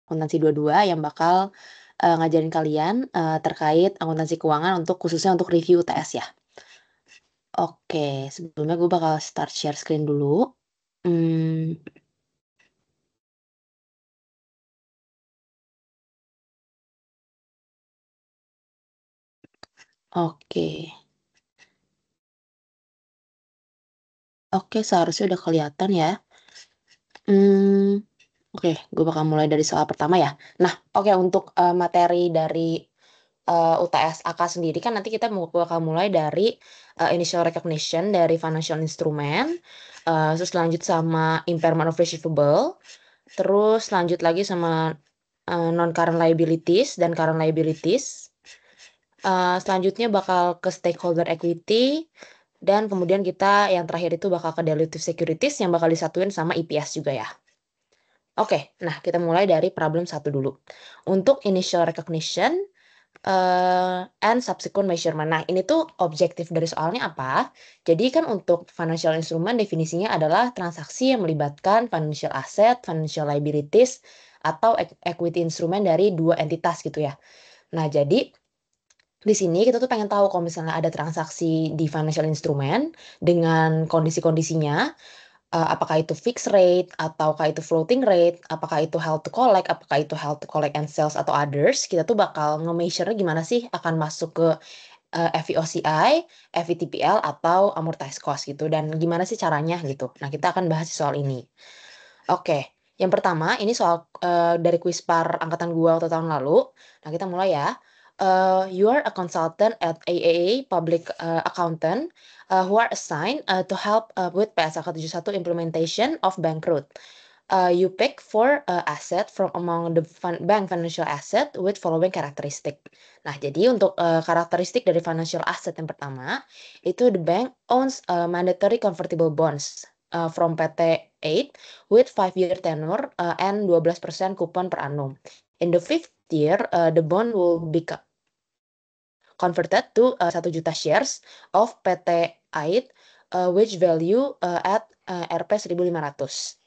akuntansi 22 yang bakal, ngajarin kalian, terkait akuntansi keuangan khususnya untuk review UTS ya. Oke, sebelumnya gue bakal start share screen dulu. Mmm, oke. Oke, seharusnya udah kelihatan ya. Mmm, oke, gue bakal mulai dari soal pertama ya. Nah, oke untuk, materi dari, UTS AK sendiri kan nanti kita bakal mulai dari, initial recognition dari financial instrument, terus lanjut sama impairment of receivable, terus lanjut lagi sama, non-current liabilities dan current liabilities. Selanjutnya bakal ke stakeholder equity, dan kemudian kita yang terakhir itu bakal ke dilutive securities yang bakal disatuin sama EPS juga ya. Oke, nah kita mulai dari problem 1 dulu. Untuk initial recognition, and subsequent measurement. Nah, ini tuh objektif dari soalnya apa? Jadi kan untuk financial instrument definisinya adalah transaksi yang melibatkan financial asset, financial liabilities, atau equity instrument dari dua entitas gitu ya. Nah, jadi di sini kita tuh pengen tahu kalau misalnya ada transaksi di financial instrument dengan kondisi-kondisinya, apakah itu fixed rate, ataukah itu floating rate, apakah itu held to collect, apakah itu held to collect and sales atau others, kita tuh bakal nge-measure-nya gimana sih akan masuk ke, FVOCI, FVTPL, atau amortized cost gitu, dan gimana sih caranya gitu. Nah, kita akan bahas soal ini. Oke, yang pertama ini soal, dari Quizpar angkatan gua waktu tahun lalu. Nah, kita mulai ya. You are a consultant at AAA Public, Accountant, who are assigned, to help, with PSAK 71 implementation of Bankroot. You pick 4, asset from among the bank financial asset with following characteristic. Nah, jadi untuk, karakteristik dari financial asset yang pertama, itu the bank owns, mandatory convertible bonds, from PT 8 with 5-year tenure, and 12% coupon per annum. In the 5th year, the bond will be converted to, 1 juta shares of PT 8, which value, at, Rp 1.500.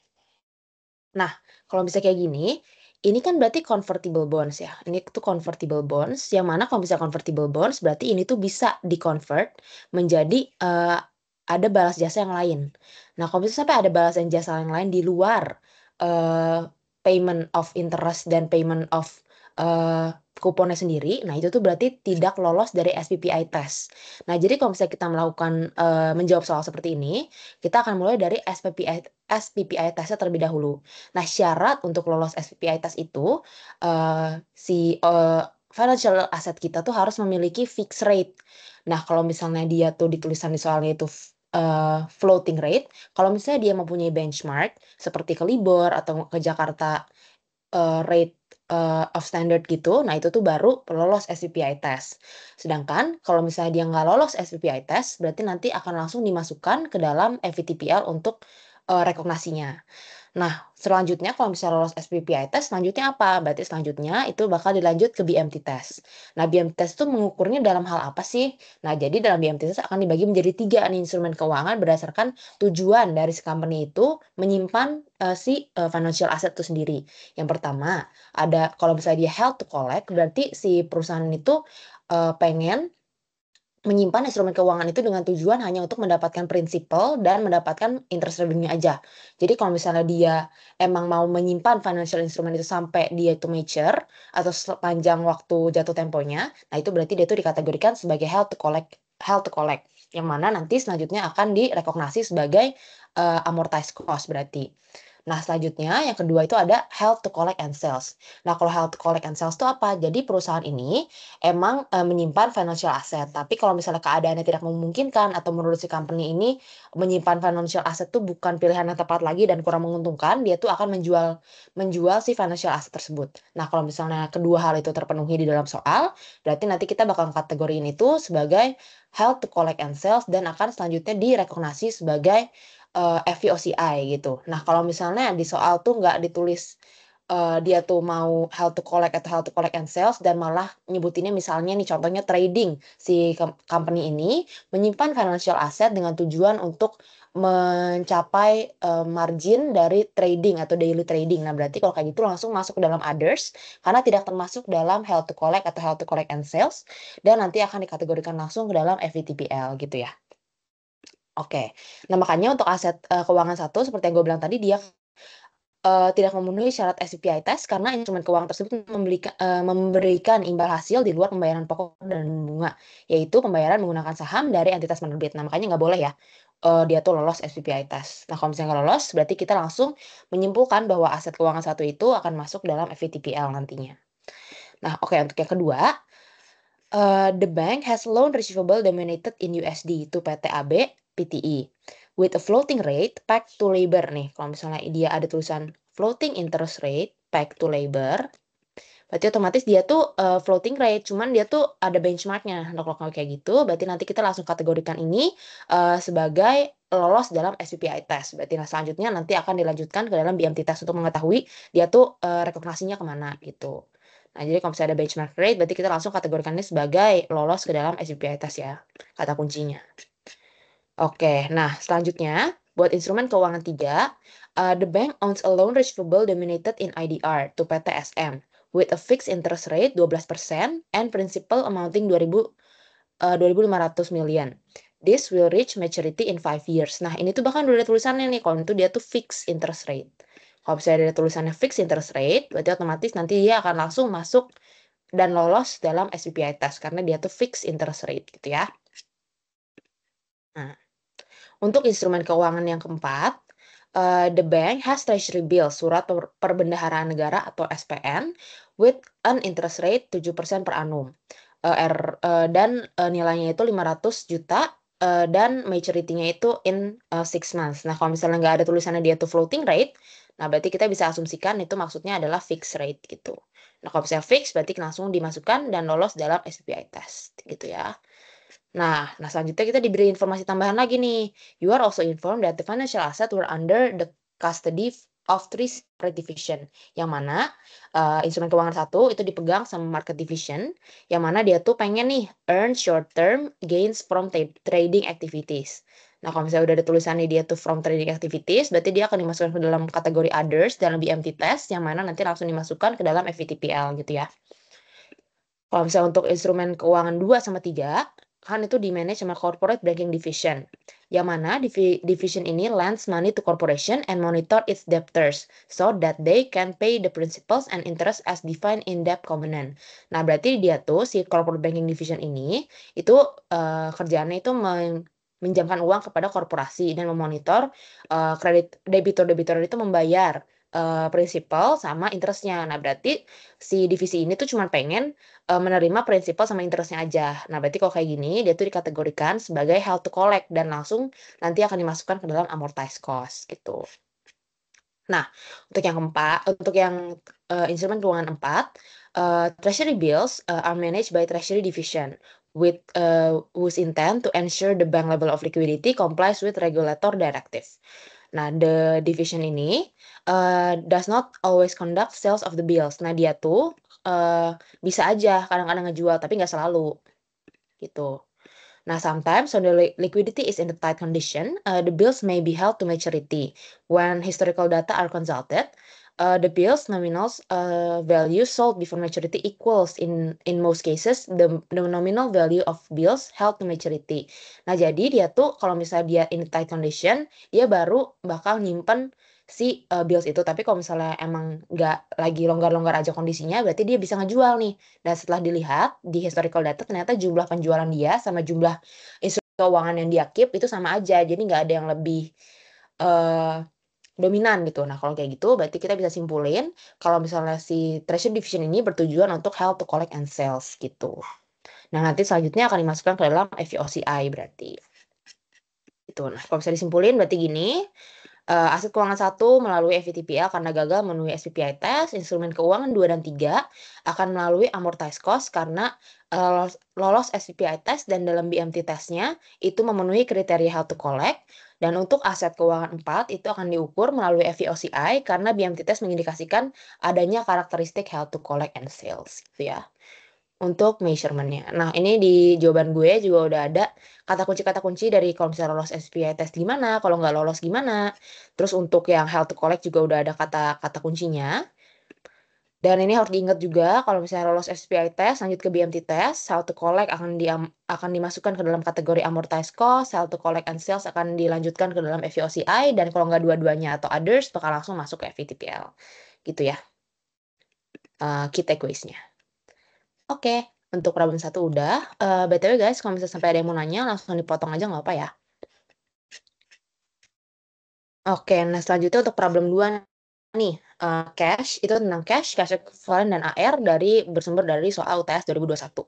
Nah, kalau bisa kayak gini, ini kan berarti convertible bonds ya. Ini tuh convertible bonds, yang mana kalau bisa convertible bonds berarti ini tuh bisa di-convert menjadi, ada balas jasa yang lain. Nah, kalau bisa sampai ada balasan jasa yang lain di luar, eee, payment of interest dan payment of, kuponnya sendiri, nah itu tuh berarti tidak lolos dari SPPI test. Nah, jadi kalau misalnya kita melakukan, menjawab soal seperti ini, kita akan mulai dari SPPI test-nya terlebih dahulu. Nah, syarat untuk lolos SPPI test itu, financial asset kita tuh harus memiliki fixed rate. Nah, kalau misalnya dia tuh ditulisan di soalnya itu floating rate, kalau misalnya dia mempunyai benchmark seperti ke LIBOR atau ke Jakarta, rate, of standard gitu, nah itu tuh baru lolos SPPI test. Sedangkan kalau misalnya dia nggak lolos SPPI test, berarti nanti akan langsung dimasukkan ke dalam FVTPL untuk, rekognisinya. Nah, selanjutnya kalau misalnya lolos SPPI test, selanjutnya apa? Berarti selanjutnya itu bakal dilanjut ke BMT test. Nah, BMT test itu mengukurnya dalam hal apa sih? Nah, jadi dalam BMT test akan dibagi menjadi 3 nih instrumen keuangan berdasarkan tujuan dari si company itu menyimpan, financial asset itu sendiri. Yang pertama, ada kalau misalnya dia held to collect, berarti si perusahaan itu, pengen menyimpan instrumen keuangan itu dengan tujuan hanya untuk mendapatkan prinsipal dan mendapatkan interest revenue aja. Jadi kalau misalnya dia emang mau menyimpan financial instrument itu sampai dia itu mature atau sepanjang waktu jatuh temponya, nah itu berarti dia itu dikategorikan sebagai held to collect, yang mana nanti selanjutnya akan direkognisi sebagai, amortized cost berarti. Nah, selanjutnya yang kedua itu ada held to collect and sales. Nah, kalau held to collect and sales itu apa? Jadi perusahaan ini emang, menyimpan financial asset, tapi kalau misalnya keadaannya tidak memungkinkan atau menurut si company ini menyimpan financial asset tuh bukan pilihan yang tepat lagi dan kurang menguntungkan, dia tuh akan menjual menjual si financial asset tersebut. Nah, kalau misalnya kedua hal itu terpenuhi di dalam soal, berarti nanti kita bakal kategoriin itu sebagai held to collect and sales dan akan selanjutnya direkognisi sebagai, FVOCI gitu. Nah, kalau misalnya di soal tuh nggak ditulis, dia tuh mau held to collect atau held to collect and sales dan malah nyebutinnya misalnya nih contohnya trading, si company ini menyimpan financial asset dengan tujuan untuk, mencapai margin dari trading atau daily trading. Nah, berarti kalau kayak gitu langsung masuk ke dalam others karena tidak termasuk dalam held to collect atau held to collect and sales dan nanti akan dikategorikan langsung ke dalam FVTPL gitu ya. Oke. Nah, makanya untuk aset keuangan satu seperti yang gue bilang tadi dia tidak memenuhi syarat SPI test karena instrumen keuangan tersebut memberikan imbal hasil di luar pembayaran pokok dan bunga, yaitu pembayaran menggunakan saham dari entitas penerbit. Nah, makanya nggak boleh ya dia tuh lolos SPI test. Nah, kalau misalnya nggak lolos, berarti kita langsung menyimpulkan bahwa aset keuangan satu itu akan masuk dalam FVTPL nantinya. Nah, oke, untuk yang kedua, the bank has loan receivable denominated in USD to PT AB PTE with a floating rate pegged to labor nih. Kalau misalnya dia ada tulisan floating interest rate pegged to labor, berarti otomatis dia tuh floating rate, cuman dia tuh ada benchmarknya. Nah, kalau kayak gitu, berarti nanti kita langsung kategorikan ini sebagai lolos dalam SPPI test. Berarti nah selanjutnya nanti akan dilanjutkan ke dalam BMT test untuk mengetahui dia tuh rekomendasinya kemana gitu. Nah, jadi kalau misalnya ada benchmark rate, berarti kita langsung kategorikan ini sebagai lolos ke dalam SPPI test ya, kata kuncinya. Oke, nah selanjutnya buat instrumen keuangan 3, the bank owns a loan receivable denominated in IDR to PT SM with a fixed interest rate 12% and principal amounting 2.500 million. This will reach maturity in 5 years. Nah, ini tuh bahkan udah ada tulisannya nih, kalau itu dia tuh fixed interest rate. Kalau misalnya ada tulisannya fixed interest rate, berarti otomatis nanti dia akan langsung masuk dan lolos dalam SPPI test karena dia tuh fixed interest rate gitu ya. Nah, untuk instrumen keuangan yang keempat, the bank has treasury bills, surat perbendaharaan negara atau SPN, with an interest rate 7% per annum. Dan nilainya itu 500 juta dan maturity-nya itu in 6 months. Nah, kalau misalnya nggak ada tulisannya dia tuh floating rate, nah berarti kita bisa asumsikan itu maksudnya adalah fixed rate gitu. Nah, kalau misalnya fixed berarti langsung dimasukkan dan lolos dalam SPPI test gitu ya. Nah, selanjutnya kita diberi informasi tambahan lagi nih. You are also informed that the financial asset were under the custody of three separate division. Yang mana instrumen keuangan satu itu dipegang sama market division, yang mana dia tuh pengen nih earn short term gains from trading activities. Nah, kalau misalnya udah ada tulisannya dia tuh from trading activities, berarti dia akan dimasukkan ke dalam kategori others dalam BMT test, yang mana nanti langsung dimasukkan ke dalam FVTPL gitu ya. Kalau misalnya untuk instrumen keuangan 2 sama 3, kan itu di-manage sama corporate banking division. Yang mana division ini lends money to corporation and monitor its debtors so that they can pay the principals and interest as defined in debt covenant. Nah, berarti dia tuh si corporate banking division ini itu kerjaannya itu minjamkan uang kepada korporasi dan memonitor kredit debitor-debitor itu membayar prinsipal sama interestnya. Nah, berarti si divisi ini tuh cuma pengen menerima prinsipal sama interest-nya aja. Nah, berarti kalau kayak gini, dia tuh dikategorikan sebagai held to collect dan langsung nanti akan dimasukkan ke dalam amortized cost gitu. Nah, untuk yang instrumen keuangan 4, treasury bills are managed by treasury division with whose intent to ensure the bank level of liquidity complies with regulator directive. Nah, the division ini does not always conduct sales of the bills. Nah, dia tuh bisa aja kadang-kadang ngejual, tapi nggak selalu gitu. Nah, sometimes when the liquidity is in the tight condition, the bills may be held to maturity. When historical data are consulted, the bills nominal value sold before maturity equals in most cases the nominal value of bills held to maturity. Nah, jadi dia tuh kalau misalnya dia in the tight condition, dia baru bakal nyimpen si bills itu. Tapi kalau misalnya emang nggak lagi longgar-longgar aja kondisinya, berarti dia bisa ngejual nih. Dan setelah dilihat di historical data ternyata jumlah penjualan dia sama jumlah instrumen keuangan yang dia keep itu sama aja. Jadi nggak ada yang lebih dominan gitu. Nah, kalau kayak gitu berarti kita bisa simpulin kalau misalnya si treasury division ini bertujuan untuk held to collect and sales gitu. Nah, nanti selanjutnya akan dimasukkan ke dalam FVOCI berarti. Itu. Nah, kalau bisa disimpulin berarti gini, aset keuangan 1 melalui FVTPL karena gagal memenuhi SPPI test, instrumen keuangan 2 dan 3 akan melalui amortized cost karena lolos SPPI test dan dalam BMT testnya itu memenuhi kriteria held to collect, dan untuk aset keuangan 4 itu akan diukur melalui FVOCI karena BMT test mengindikasikan adanya karakteristik held to collect and sales gitu ya. untuk measurement-nya. Nah, ini di jawaban gue juga udah ada kata kunci dari kalau misalnya lolos SPI test gimana, kalau nggak lolos gimana. Terus untuk yang held to collect juga udah ada kata kuncinya. Dan ini harus diingat juga kalau misalnya lolos SPI test, lanjut ke BMT test, held to collect akan dimasukkan ke dalam kategori amortized cost, held to collect and sales akan dilanjutkan ke dalam FVOCI, dan kalau nggak dua-duanya atau others bakal langsung masuk ke FVTPL. Gitu ya. Key takeaways-nya. Oke, untuk problem 1 udah. BTW guys, kalau misalnya sampai ada yang mau nanya, langsung dipotong aja nggak apa ya. Oke, nah selanjutnya untuk problem 2 nih. Cash, itu tentang cash equivalent, dan AR bersumber dari soal UTS 2021.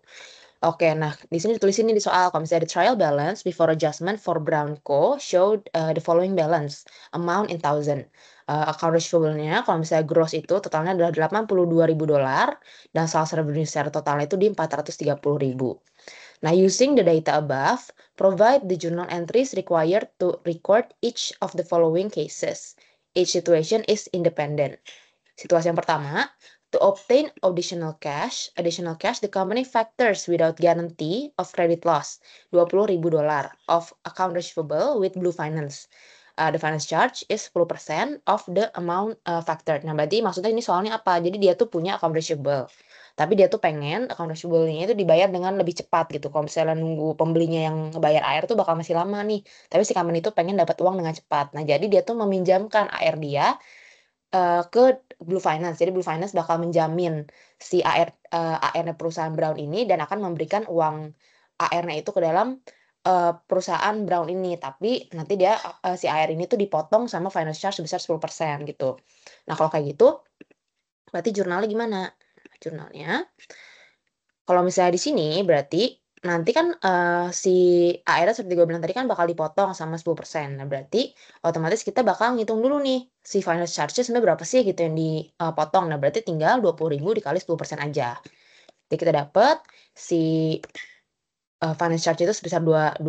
Oke, nah di sini ditulisin nih di soal, kalau misalnya the trial balance before adjustment for Brown Co. showed the following balance, amount in thousand. Account receivable-nya, kalau misalnya gross itu totalnya adalah $82.000, dan sales revenue share totalnya itu di $430.000. Nah, using the data above, provide the journal entries required to record each of the following cases. Each situation is independent. Situasi yang pertama, to obtain additional cash, the company factors without guarantee of credit loss $20.000 of account receivable with Blue Finance. The finance charge is 10% of the amount factored. Nah, berarti maksudnya ini soalnya apa? Jadi dia tuh punya account receivable. Tapi dia tuh pengen account receivable-nya itu dibayar dengan lebih cepat gitu. Kalau misalnya nunggu pembelinya yang ngebayar AR tuh bakal masih lama nih. Tapi si company itu pengen dapat uang dengan cepat. Nah, jadi dia tuh meminjamkan AR dia ke Blue Finance. Jadi Blue Finance bakal menjamin si AR-nya perusahaan Brown ini dan akan memberikan uang AR-nya itu ke dalam perusahaan Brown ini. Tapi nanti dia si AR ini tuh dipotong sama finance charge sebesar 10% gitu. Nah, kalau kayak gitu berarti jurnalnya gimana? Jurnalnya kalau misalnya di sini berarti nanti kan si AR seperti gue bilang tadi kan bakal dipotong sama 10%. Nah, berarti otomatis kita bakal ngitung dulu nih si finance charges sebenarnya berapa sih gitu yang dipotong. Nah, berarti tinggal 20.000 dikali 10% aja. Jadi kita dapat si finance charge itu sebesar 2.000.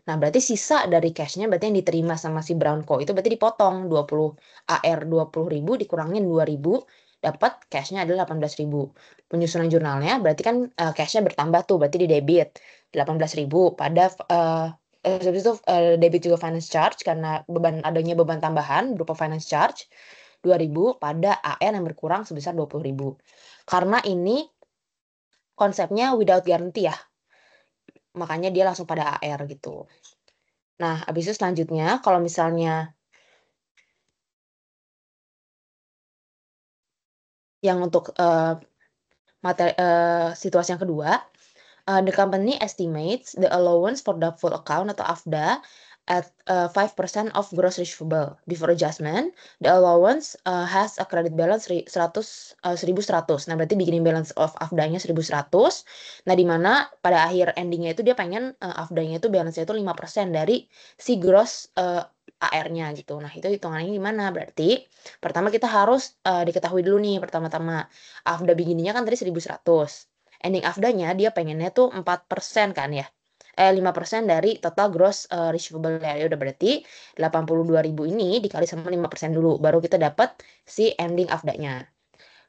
Nah, berarti sisa dari cash-nya berarti yang diterima sama si Brown Co. itu berarti dipotong 20 AR 20.000 dikurangin 2.000, dapat cash-nya adalah 18.000. Penyusunan jurnalnya berarti kan cash-nya bertambah tuh, berarti di debit 18.000 pada habis itu debit juga finance charge karena adanya beban tambahan berupa finance charge 2.000 pada AR yang berkurang sebesar 20.000. Karena ini konsepnya without guarantee ya. Makanya dia langsung pada AR gitu. Nah, habis itu selanjutnya kalau misalnya yang untuk situasi yang kedua, the company estimates the allowance for doubtful account atau AFDA at 5% of gross receivable. Before adjustment, the allowance has a credit balance 1.100. Nah, berarti beginning balance of AFDA-nya 1.100. Nah, di mana pada akhir ending-nya itu dia pengen AFDA-nya itu balance-nya itu 5% dari si gross AR-nya gitu. Nah, itu hitungannya gimana? Berarti pertama kita harus diketahui dulu nih pertama-tama AFDA beginning-nya kan tadi 1.100. Ending AFDA-nya dia pengennya tuh 4% kan ya. 5% dari total gross receivable ya. Udah berarti 82.000 ini dikali sama 5% dulu baru kita dapat si ending AFDA-nya.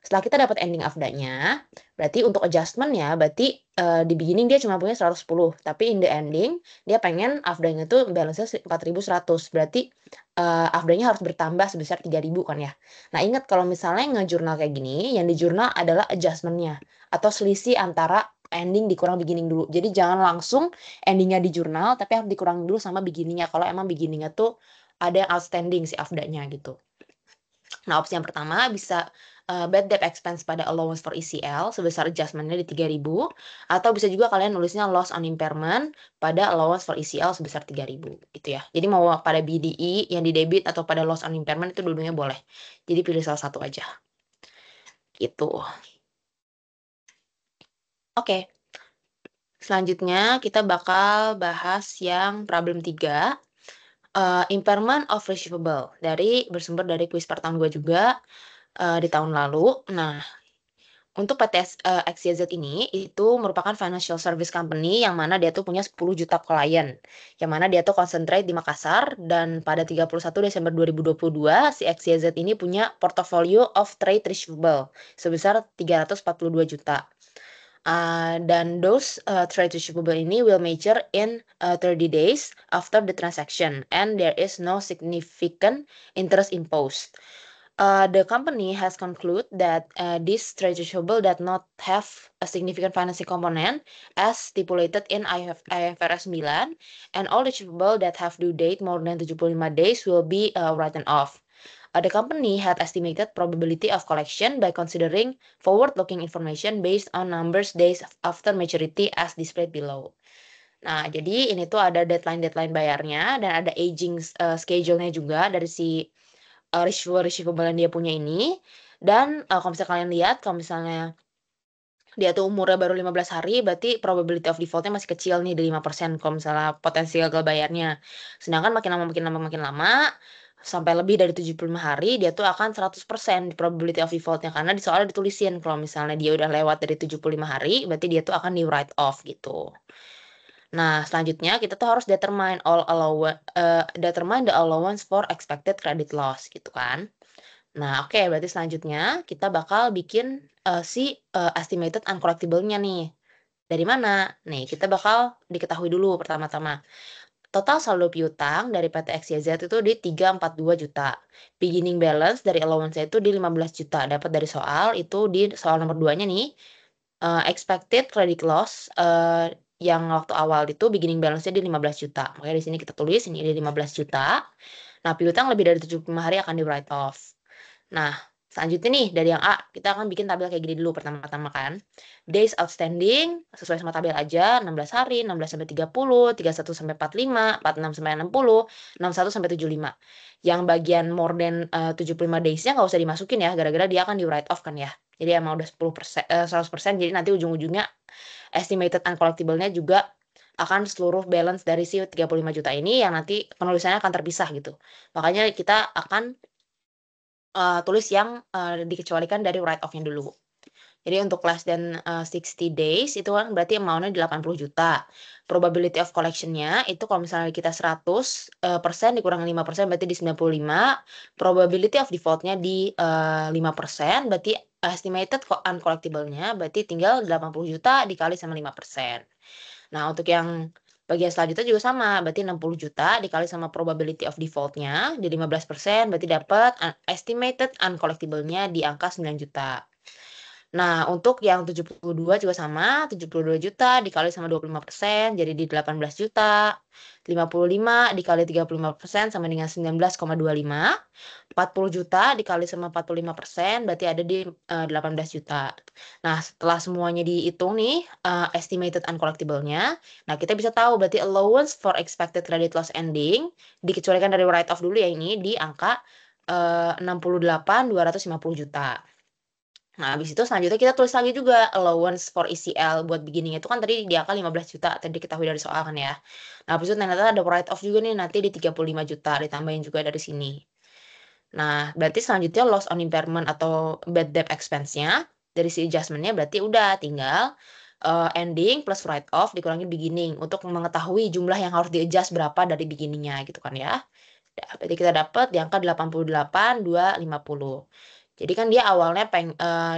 Setelah kita dapat ending AFDA-nya, berarti untuk adjustment ya, berarti di beginning dia cuma punya 110, tapi in the ending dia pengen AFDA-nya tuh balance-nya 4.100. Berarti AFDA-nya harus bertambah sebesar 3.000 kan ya. Nah, ingat kalau misalnya ngejurnal kayak gini, yang di jurnal adalah adjustment-nya atau selisih antara ending dikurang beginning dulu. Jadi jangan langsung endingnya di jurnal, tapi harus dikurang dulu sama beginning-nya kalau emang beginning-nya tuh ada yang outstanding si AFDA-nya gitu. Nah, opsi yang pertama bisa bad debt expense pada allowance for ECL sebesar adjustment-nya di 3.000, atau bisa juga kalian nulisnya loss on impairment pada allowance for ECL sebesar 3.000 gitu ya. Jadi mau pada BDI yang di debit atau pada loss on impairment itu dua-duanya boleh. Jadi pilih salah satu aja. Gitu. Oke. Selanjutnya kita bakal bahas yang problem 3. Impairment of receivable bersumber dari kuis per tahun gue juga di tahun lalu. Nah, untuk PT XYZ ini itu merupakan financial service company yang mana dia tuh punya 10 juta klien. Yang mana dia tuh concentrate di Makassar dan pada 31 Desember 2022 si XYZ ini punya portfolio of trade receivable sebesar 342 juta. Dan those trade receivable ini will mature in 30 days after the transaction and there is no significant interest imposed. The company has concluded that this trade receivable does not have a significant financing component as stipulated in IFRS 9 and all receivable that have due date more than 75 days will be written off. The company had estimated probability of collection by considering forward-looking information based on numbers days after maturity as displayed below. Nah, jadi ini tuh ada deadline bayarnya dan ada aging schedule-nya juga dari si receivable yang dia punya ini. Dan kalau misalnya kalian lihat, kalau misalnya dia tuh umurnya baru 15 hari, berarti probability of default-nya masih kecil nih di 5% kalau misalnya potensi gagal bayarnya. Sedangkan makin lama, sampai lebih dari 75 hari, dia tuh akan 100% di probability of default-nya. Karena di soalnya ditulisin kalau misalnya dia udah lewat dari 75 hari, berarti dia tuh akan di write off gitu. Nah, selanjutnya kita tuh harus determine the allowance for expected credit loss gitu kan. Nah, oke, berarti selanjutnya kita bakal bikin estimated uncollectible-nya nih. Dari mana? Nih, kita bakal diketahui dulu pertama-tama. Total saldo piutang dari PT XYZ itu di 342 juta. Beginning balance dari allowance-nya itu di 15 juta. Dapat dari soal, itu di soal nomor 2-nya nih. Expected credit loss yang waktu awal itu beginning balance-nya di 15 juta. Makanya di sini kita tulis ini di 15 juta. Nah, piutang lebih dari 75 hari akan di write off. Nah, selanjutnya nih dari yang A, kita akan bikin tabel kayak gini dulu pertama-tama kan. Days outstanding sesuai sama tabel aja, 16 hari, 16 sampai 30, 31 sampai 45, 46 sampai 60, 61 sampai 75. Yang bagian more than 75 days-nya nggak usah dimasukin ya, gara-gara dia akan di write off kan ya. Jadi emang udah 100%, jadi nanti ujung-ujungnya estimated uncollectible-nya juga akan seluruh balance dari si 35 juta ini yang nanti penulisannya akan terpisah gitu. Makanya kita akan tulis yang dikecualikan dari write off-nya dulu. Jadi untuk less than 60 days itu kan berarti amount-nya 80 juta. Probability of collection-nya itu kalau misalnya kita 100% dikurangi 5% berarti di 95. Probability of default-nya di 5% berarti estimated uncollectible-nya berarti tinggal 80 juta dikali sama 5%. Nah, untuk yang bagian selanjutnya juga sama, berarti 60 juta dikali sama probability of default-nya di 15% berarti dapat estimated uncollectible-nya di angka 9 juta. Nah, untuk yang 72 juga sama, 72 juta dikali sama 25% jadi di 18 juta. 55 dikali 35% sama dengan 19,25. 40 juta dikali sama 45% berarti ada di 18 juta. Nah, setelah semuanya dihitung nih estimated uncollectible-nya, nah kita bisa tahu berarti allowance for expected credit loss ending dikecualikan dari write off dulu ya ini di angka 68.250 juta. Nah, habis itu selanjutnya kita tulis lagi juga allowance for ECL buat beginning itu kan tadi di angka 15 juta tadi diketahui dari soal kan ya. Nah, habis itu ternyata ada write off juga nih nanti di 35 juta ditambahin juga dari sini. Nah, berarti selanjutnya loss on impairment atau bad debt expense-nya dari si adjustment-nya berarti udah tinggal ending plus write off dikurangi beginning untuk mengetahui jumlah yang harus di-adjust berapa dari beginning-nya gitu kan ya. Berarti kita dapat di angka 88.250. Jadi kan dia awalnya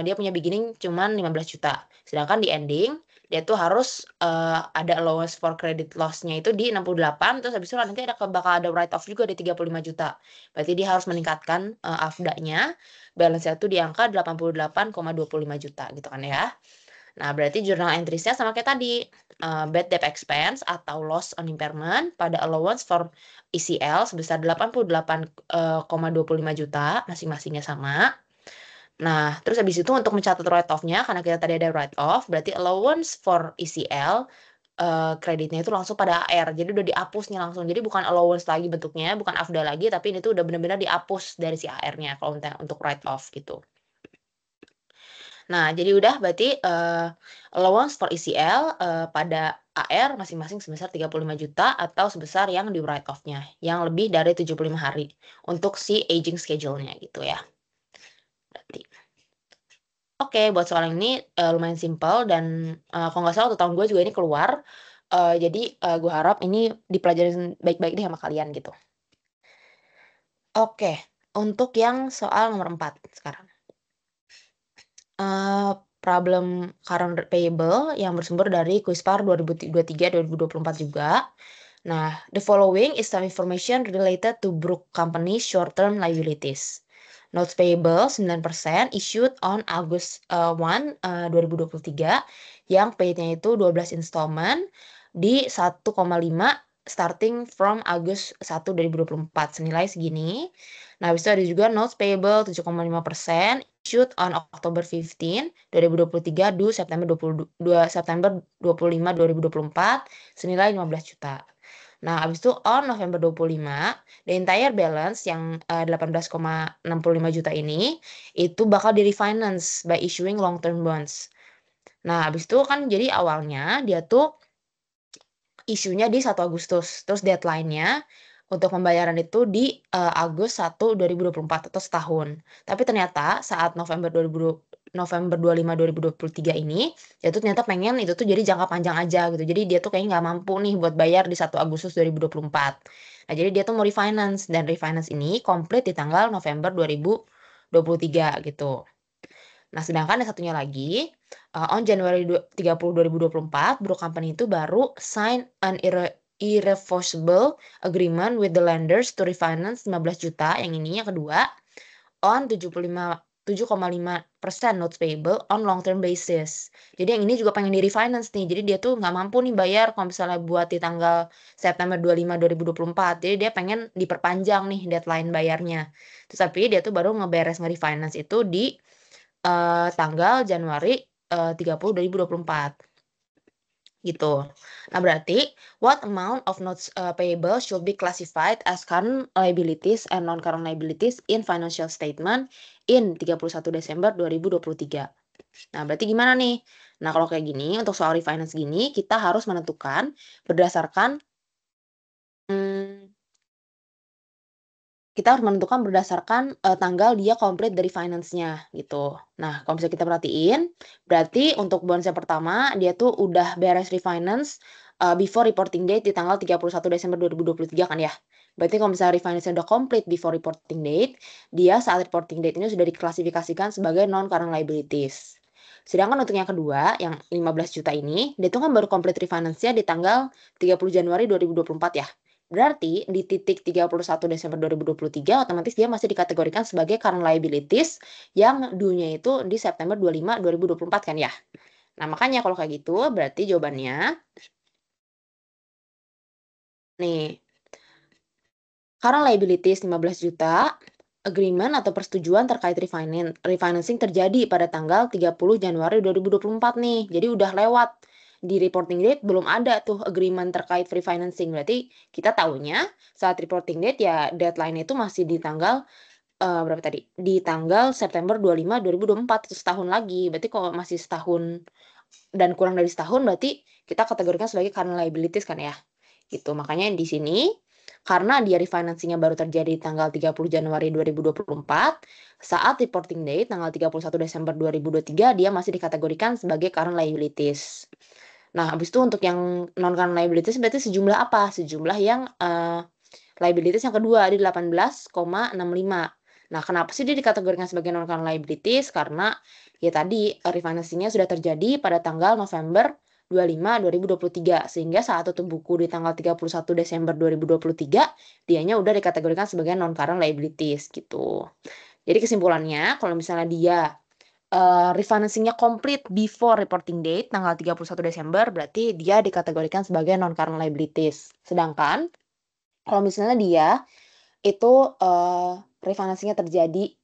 dia punya beginning cuman 15 juta. Sedangkan di ending dia tuh harus ada allowance for credit loss-nya itu di 68 terus habis itu nanti bakal ada write off juga di 35 juta. Berarti dia harus meningkatkan AFDA-nya balance-nya tuh di angka 88,25 juta gitu kan ya. Nah, berarti journal entries-nya sama kayak tadi. Bad debt expense atau loss on impairment pada allowance for ECL sebesar 88,25 juta masing-masingnya sama. Nah, terus habis itu untuk mencatat write off-nya karena kita tadi ada write off, berarti allowance for ECL kreditnya itu langsung pada AR. Jadi udah dihapus nih langsung. Jadi bukan allowance lagi bentuknya, bukan AFDA lagi, tapi ini tuh udah benar-benar dihapus dari si AR-nya kalau untuk write off gitu. Nah, jadi udah berarti allowance for ECL pada AR masing-masing sebesar 35 juta atau sebesar yang di write off-nya yang lebih dari 75 hari untuk si aging schedule-nya gitu ya. Berarti. Oke, buat soal ini lumayan simpel dan kalau nggak salah waktu tahun gue juga ini keluar. Jadi gue harap ini dipelajarin baik-baik deh sama kalian gitu. Oke, untuk yang soal nomor 4 sekarang. problem current payable yang bersumber dari Quizpar 2023-2024 juga. Nah, the following is some information related to Brook Company short-term liabilities. Notes payable 9% issued on August 1, 2023 yang paid-nya itu 12 installment di 1,5 starting from Agustus 1, 2024 senilai segini. Nah, habis itu ada juga notes payable 7,5% issued on October 15, 2023 due September 25, 2024 senilai 15 juta. Nah, habis itu on November 25, the entire balance yang 18,65 juta ini itu bakal di-refinance by issuing long-term bonds. Nah, habis itu kan jadi awalnya dia tuh isunya di 1 Agustus, terus deadline-nya untuk pembayaran itu di Agustus 1, 2024 atau setahun. Tapi ternyata saat November 25, 2023 ini, dia tuh ternyata pengen itu tuh jadi jangka panjang aja gitu. Jadi dia tuh kayaknya nggak mampu nih buat bayar di 1 Agustus 2024. Nah, jadi dia tuh mau refinance dan refinance ini komplit di tanggal November 2023 gitu. Nah, sedangkan yang satunya lagi, on Januari 30, 2024, Brook Company itu baru sign an irreversible agreement with the lenders to refinance 15 juta, yang ininya kedua, on 7,5% notes payable on long-term basis. Jadi yang ini juga pengen di-refinance nih, jadi dia tuh nggak mampu nih bayar kalau misalnya buat di tanggal September 25, 2024, jadi dia pengen diperpanjang nih deadline bayarnya. Terus tapi dia tuh baru nge-refinance itu di tanggal Januari 30, 2024 gitu. Nah, berarti what amount of notes payable should be classified as current liabilities and non-current liabilities in financial statement in 31 Desember 2023. Nah, berarti gimana nih? Nah, kalau kayak gini, untuk soal refinance gini, kita harus menentukan berdasarkan kita harus menentukan berdasarkan tanggal dia komplit dari finance-nya gitu. Nah, kalau misalnya kita perhatiin, berarti untuk bonds yang pertama dia tuh udah beres refinance before reporting date di tanggal 31 Desember 2023 kan ya. Berarti kalau misalnya refinance-nya udah komplit before reporting date, dia saat reporting date ini sudah diklasifikasikan sebagai non-current liabilities. Sedangkan untuk yang kedua, yang 15 juta ini, dia tuh kan baru komplit refinance-nya di tanggal 30 Januari 2024 ya. Berarti di titik 31 Desember 2023 otomatis dia masih dikategorikan sebagai current liabilities yang due-nya itu di September 25, 2024 kan ya. Nah, makanya kalau kayak gitu berarti jawabannya nih, current liabilities 15 juta, agreement atau persetujuan terkait refinancing terjadi pada tanggal 30 Januari 2024 nih. Jadi udah lewat. Di reporting date belum ada tuh agreement terkait refinancing. Berarti kita tahunya saat reporting date ya deadline itu masih di tanggal berapa tadi? Di tanggal September 25, 2024 itu setahun lagi. Berarti kalau masih setahun dan kurang dari setahun berarti kita kategorikan sebagai current liabilities kan ya. Gitu. Makanya di sini karena dia refinancing-nya baru terjadi tanggal 30 Januari 2024, saat reporting date tanggal 31 Desember 2023 dia masih dikategorikan sebagai current liabilities. Nah, habis itu untuk yang non current liabilities berarti sejumlah apa? Sejumlah yang liabilities yang kedua di 18,65. Nah, kenapa sih dia dikategorikan sebagai non current liabilities? Karena ya tadi refinancing-nya sudah terjadi pada tanggal November 25, 2023 sehingga saat tutup buku di tanggal 31 Desember 2023 dianya udah dikategorikan sebagai non current liabilities gitu. Jadi kesimpulannya kalau misalnya dia refinancing-nya komplit before reporting date tanggal 31 Desember berarti dia dikategorikan sebagai non current liabilities. Sedangkan kalau misalnya dia itu refinancing-nya terjadi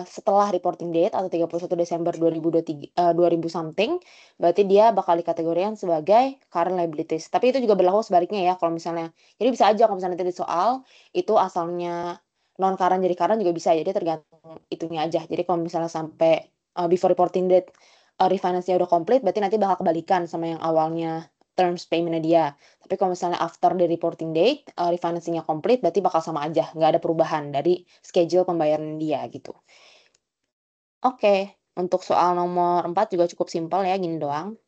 setelah reporting date atau 31 Desember 2023 2000 something, berarti dia bakal dikategorikan sebagai current liabilities. Tapi itu juga berlaku sebaliknya ya kalau misalnya jadi bisa aja kalau misalnya nanti di soal itu asalnya non current jadi current juga bisa, jadi tergantung itunya aja. Jadi kalau misalnya sampai before reporting date refinance-nya udah komplit berarti nanti bakal kebalikan sama yang awalnya terms payment-nya dia. Tapi kalau misalnya after the reporting date, refinancing-nya komplit berarti bakal sama aja, nggak ada perubahan dari schedule pembayaran dia gitu. Oke, untuk soal nomor 4 juga cukup simpel ya, gini doang.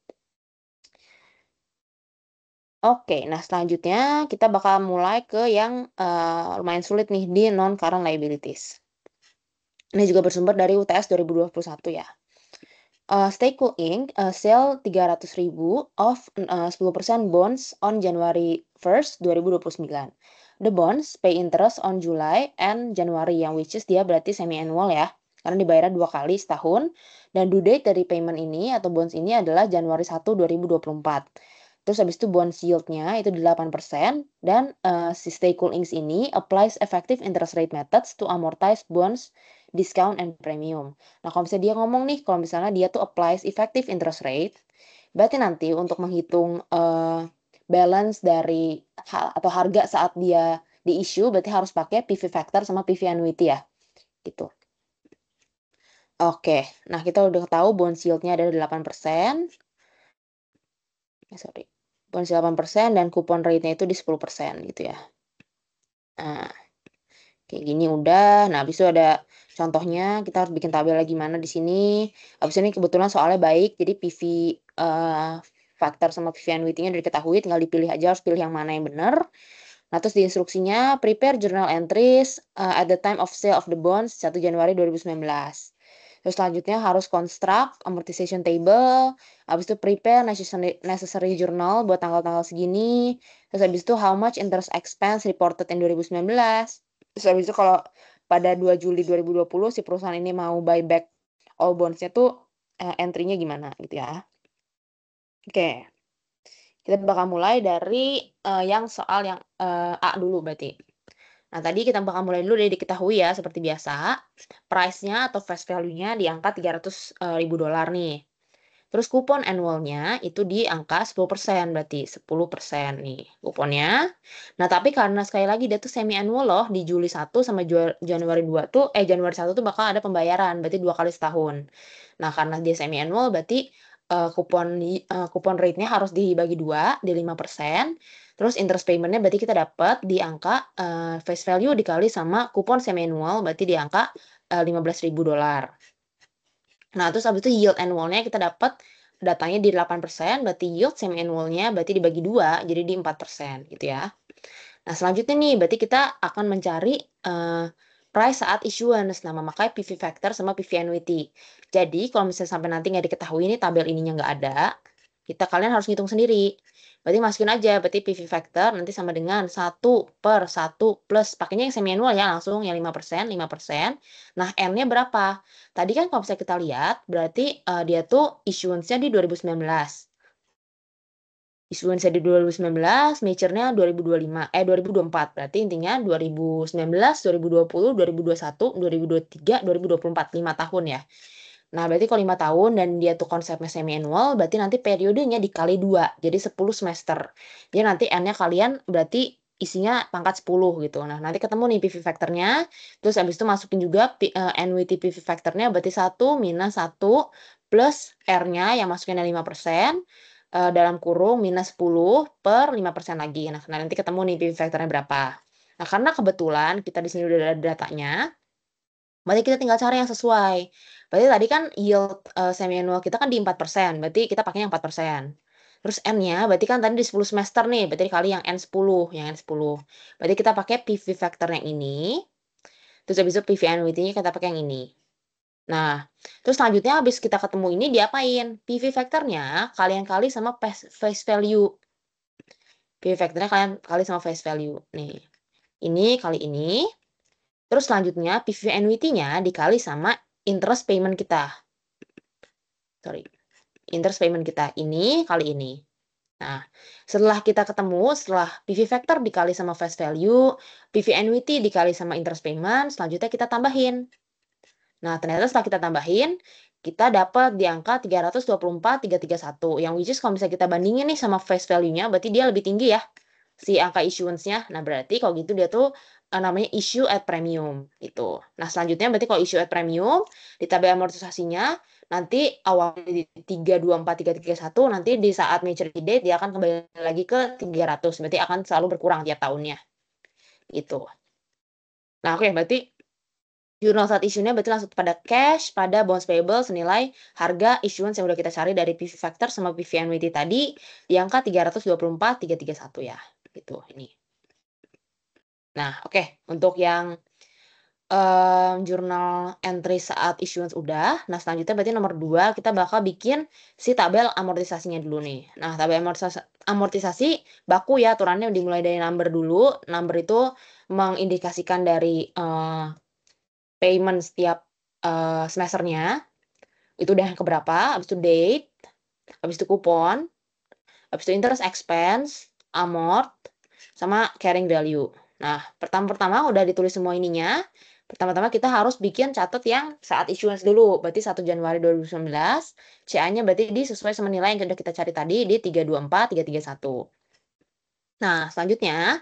Oke, nah selanjutnya kita bakal mulai ke yang lumayan sulit nih di non-current liabilities. Ini juga bersumber dari UTS 2021 ya. Stay Cool Inc. Sell 300.000 of 10% bonds on January 1st, 2029. The bonds pay interest on July and January, yang which is dia berarti semi-annual ya, karena dibayarnya 2 kali setahun, dan due date dari payment ini atau bonds ini adalah Januari 1, 2024. Terus habis itu bonds yield-nya itu 8%, dan si Stay Cool Inc. ini applies effective interest rate methods to amortize bonds, discount, and premium. Nah, kalau misalnya dia ngomong nih, kalau misalnya dia tuh applies effective interest rate, berarti nanti untuk menghitung balance dari atau harga saat dia di-issue, berarti harus pakai PV factor sama PV annuity ya, gitu. Oke, nah kita udah tahu bond yield-nya ada 8%. Sorry. Bond 8% dan kupon rate-nya itu di 10% gitu ya. Nah, kayak gini udah. Nah, habis itu ada contohnya, kita harus bikin tabel lagi mana di sini. Habis ini kebetulan soalnya baik, jadi PV factor sama PV annuity-nya udah diketahui, tinggal dipilih aja harus pilih yang mana yang benar. Nah, terus di instruksinya prepare journal entries at the time of sale of the bonds 1 Januari 2019. Terus selanjutnya harus construct amortization table, habis itu prepare necessary journal buat tanggal-tanggal segini. Terus habis itu how much interest expense reported in 2019. Terus habis itu kalau pada 2 Juli 2020 si perusahaan ini mau buyback all bonds-nya tuh entry-nya gimana gitu ya. Oke. Kita bakal mulai dari yang soal yang A dulu berarti. Nah, tadi kita bakal mulai dulu dari diketahui ya seperti biasa. Price-nya atau face value-nya di angka 300.000 dolar nih. Terus kupon annual-nya itu di angka 10%, berarti 10% nih kuponnya. Nah, tapi karena sekali lagi dia tuh semi annual loh, di Juli 1 sama Januari 2 tuh Januari 1 tuh bakal ada pembayaran, berarti 2 kali setahun. Nah, karena dia semi annual berarti kupon rate-nya harus dibagi 2 di 5%. Terus interest payment-nya berarti kita dapat di angka face value dikali sama kupon semi annual berarti di angka 15.000 dolar. Nah, terus habis itu yield annual-nya kita dapat datanya di 8%, berarti yield semi annual-nya berarti dibagi 2, jadi di 4% gitu ya. Nah, selanjutnya nih, berarti kita akan mencari price saat issuance. Nah, memakai PV factor sama PV annuity. Jadi, kalau misalnya sampai nanti nggak diketahui ini tabel ininya nggak ada, kalian harus ngitung sendiri. Berarti masukin aja, berarti PV factor nanti sama dengan 1/1 plus, pakainya yang semi annual ya, langsung yang 5%, 5%. Nah, N-nya berapa? Tadi kan kalau misalnya kita lihat, berarti dia tuh issuance-nya di 2019. Issuance-nya di 2019, mature-nya 2024. Berarti intinya 2019, 2020, 2021, 2023, 2024, 5 tahun ya. Nah, berarti kalau 5 tahun dan dia tuh konsepnya semi annual, berarti nanti periodenya dikali 2, jadi 10 semester. Jadi nanti N-nya kalian berarti isinya pangkat 10 gitu. Nah, nanti ketemu nih PV factor-nya, terus habis itu masukin juga annuity PV factor-nya berarti 1 minus 1 plus R-nya yang masukinnya 5%, dalam kurung minus 10 per 5% lagi. Nah, nanti ketemu nih PV factor-nya berapa. Nah, karena kebetulan kita di sini udah ada datanya, berarti kita tinggal cari yang sesuai. Berarti tadi kan yield semi annual kita kan di 4%, berarti kita pakai yang 4%. Terus N-nya berarti kan tadi di 10 semester nih, berarti dikali yang N10, yang N10. Berarti kita pakai PV factor yang ini, terus habis itu PV annuity-nya kita pakai yang ini. Nah, terus selanjutnya habis kita ketemu ini diapain? PV factor-nya kalian kali sama face value. PV factor-nya kalian kali sama face value. Nih, ini kali ini. Terus selanjutnya PV annuity-nya dikali sama interest payment kita. Sorry. Interest payment kita ini kali ini. Nah, setelah kita ketemu, setelah PV factor dikali sama face value, PV annuity dikali sama interest payment, selanjutnya kita tambahin. Nah, ternyata setelah kita tambahin, kita dapat di angka 324.331. Yang which is kalau misalnya kita bandingin nih sama face value-nya, berarti dia lebih tinggi ya, si angka issuance-nya. Nah, berarti kalau gitu dia tuh namanya issue at premium gitu. Nah, selanjutnya berarti kalau issue at premium, di tabel amortisasinya, nanti awalnya di 324.331, nanti di saat maturity date dia akan kembali lagi ke 300. Berarti akan selalu berkurang tiap tahunnya. Gitu. Nah, oke, berarti jurnal saat issue-nya berarti langsung pada cash, pada bonds payable senilai harga issuance yang udah kita cari dari PV factor sama PV annuity tadi di angka 324.331 ya. Gitu ini. Nah, oke. Untuk yang jurnal entry saat issuance udah. Nah, selanjutnya berarti nomor 2 kita bakal bikin si tabel amortisasinya dulu nih. Nah, tabel amortisasi baku ya aturannya dimulai dari number dulu. Number itu mengindikasikan dari payment setiap semesternya. Itu udah yang keberapa, habis itu date, habis itu kupon, habis itu interest expense, amort, sama carrying value. Nah, pertama-pertama udah ditulis semua ininya. Pertama-tama kita harus bikin catat yang saat issuance dulu. Berarti 1 Januari 2019, CA-nya berarti sesuai sama nilai yang sudah kita cari tadi di 324, 331. Nah, selanjutnya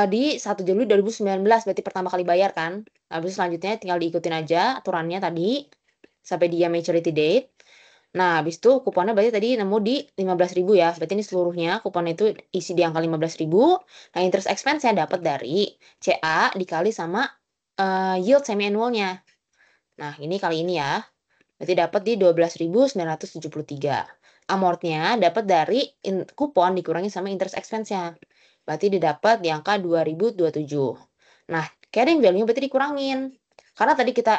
di 1 Juli 2019 berarti pertama kali bayar kan. Habis selanjutnya tinggal diikutin aja aturannya tadi sampai dia maturity date. Nah, habis itu kuponnya berarti tadi nemu di 15.000 ya. Berarti ini seluruhnya kuponnya itu isi di angka 15.000. Nah, interest expense saya dapat dari CA dikali sama yield semi annualnya. Nah, ini kali ini ya. Berarti dapat di 12.973. Amortnya dapat dari kupon dikurangi sama interest expense-nya. Berarti didapat di angka 2027. Nah, carrying value berarti dikurangin. Karena tadi kita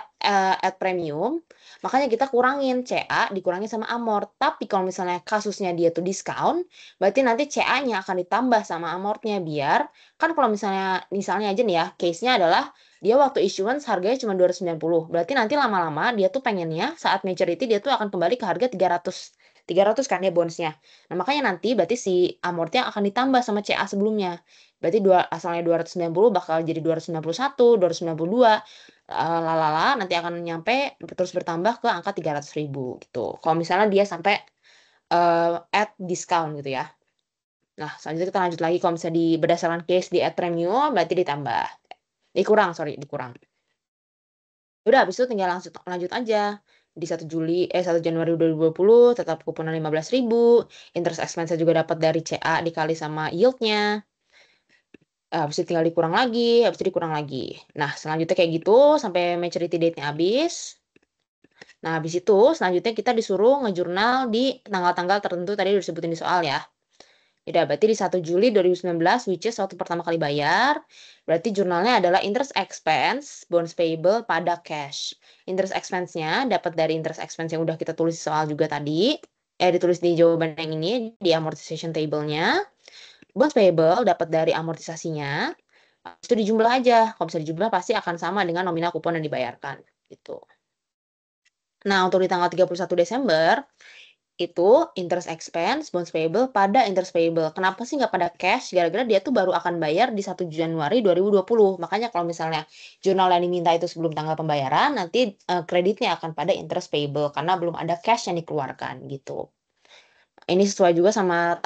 add premium, makanya kita kurangin CA dikurangi sama amort. Tapi kalau misalnya kasusnya dia tuh diskon, berarti nanti CA-nya akan ditambah sama amortnya biar kan kalau misalnya aja nih ya, case-nya adalah dia waktu issuance harganya cuma 290. Berarti nanti lama-lama dia tuh pengennya saat maturity dia tuh akan kembali ke harga 300. 300 kan ya bonusnya. Nah, makanya nanti berarti si amortnya akan ditambah sama CA sebelumnya. Berarti asalnya 290 bakal jadi 291, 292, lalala nanti akan nyampe terus bertambah ke angka 300.000 gitu. Kalau misalnya dia sampai add discount gitu ya. Nah, selanjutnya kita lanjut lagi kalau misalnya berdasarkan case di add premium berarti ditambah. Dikurang. Udah habis itu tinggal lanjut aja. Di 1 Januari 2020 tetap kuponan 15.000, interest expense juga dapat dari CA dikali sama yield-nya. Habis itu tinggal dikurang lagi, habis itu dikurang lagi. Nah, selanjutnya kayak gitu sampai maturity date-nya habis. Nah, habis itu selanjutnya kita disuruh ngejurnal di tanggal-tanggal tertentu tadi udah disebutin di soal ya. Ya, berarti di 1 Juli 2019, which is waktu pertama kali bayar, berarti jurnalnya adalah interest expense, bonds payable pada cash. Interest expense-nya dapat dari interest expense yang udah kita tulis di soal juga tadi, ditulis di jawaban yang ini, di amortization table-nya. Bonds payable dapat dari amortisasinya, itu dijumlah aja. Kalau bisa dijumlah pasti akan sama dengan nominal kupon yang dibayarkan. Gitu. Nah, untuk di tanggal 31 Desember, itu interest expense, bonds payable pada interest payable. Kenapa sih nggak pada cash? Gara-gara dia tuh baru akan bayar di 1 Januari 2020. Makanya kalau misalnya jurnal yang diminta itu sebelum tanggal pembayaran, nanti kreditnya akan pada interest payable karena belum ada cash yang dikeluarkan gitu. Ini sesuai juga sama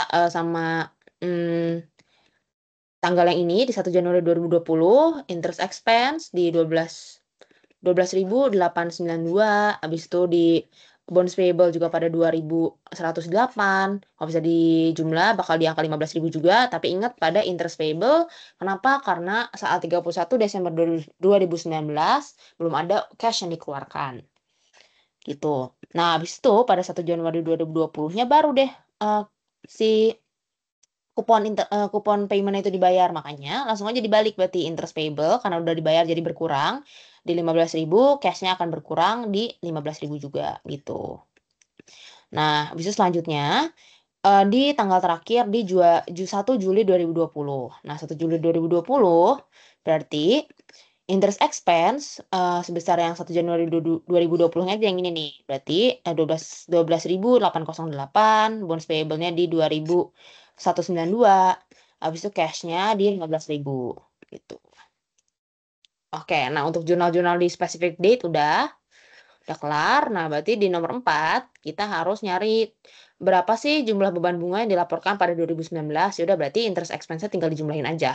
tanggal yang ini di 1 Januari 2020, interest expense di 12.892, habis itu di bonds payable juga pada 2.108. Kalau bisa dijumlah bakal di angka 15.000 juga, tapi ingat pada interest payable. Kenapa? Karena saat 31 Desember 2019 belum ada cash yang dikeluarkan. Gitu. Nah, habis itu pada 1 Januari 2020-nya baru deh si kupon payment itu dibayar, makanya langsung aja dibalik berarti interest payable karena udah dibayar jadi berkurang di 15.000, cash-nya akan berkurang di 15.000 juga gitu. Nah, habis itu selanjutnya di tanggal terakhir di 1 Juli 2020. Nah, 1 Juli 2020 berarti interest expense sebesar yang 1 Januari 2020-nya yang ini nih. Berarti 12.808, bonds payable-nya di 2.192. Habis itu cash-nya di 15.000 gitu. Oke, nah untuk jurnal-jurnal di specific date udah kelar. Nah, berarti di nomor 4 kita harus nyari berapa sih jumlah beban bunga yang dilaporkan pada 2019. Ya udah berarti interest expense-nya tinggal dijumlahin aja.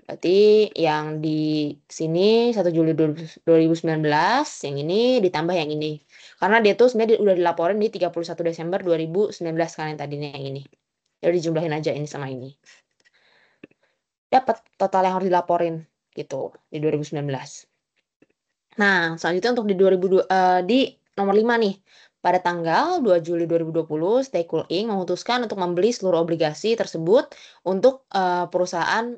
Berarti yang di sini 1 Juli 2019, yang ini ditambah yang ini. Karena dia tuh sebenarnya udah dilaporin di 31 Desember 2019 kan yang tadinya yang ini. Jadi dijumlahin aja ini sama ini. Dapat total yang harus dilaporin gitu di 2019. Nah, selanjutnya untuk di nomor 5 nih. Pada tanggal 2 Juli 2020, Stay Cool Inc. memutuskan untuk membeli seluruh obligasi tersebut untuk perusahaan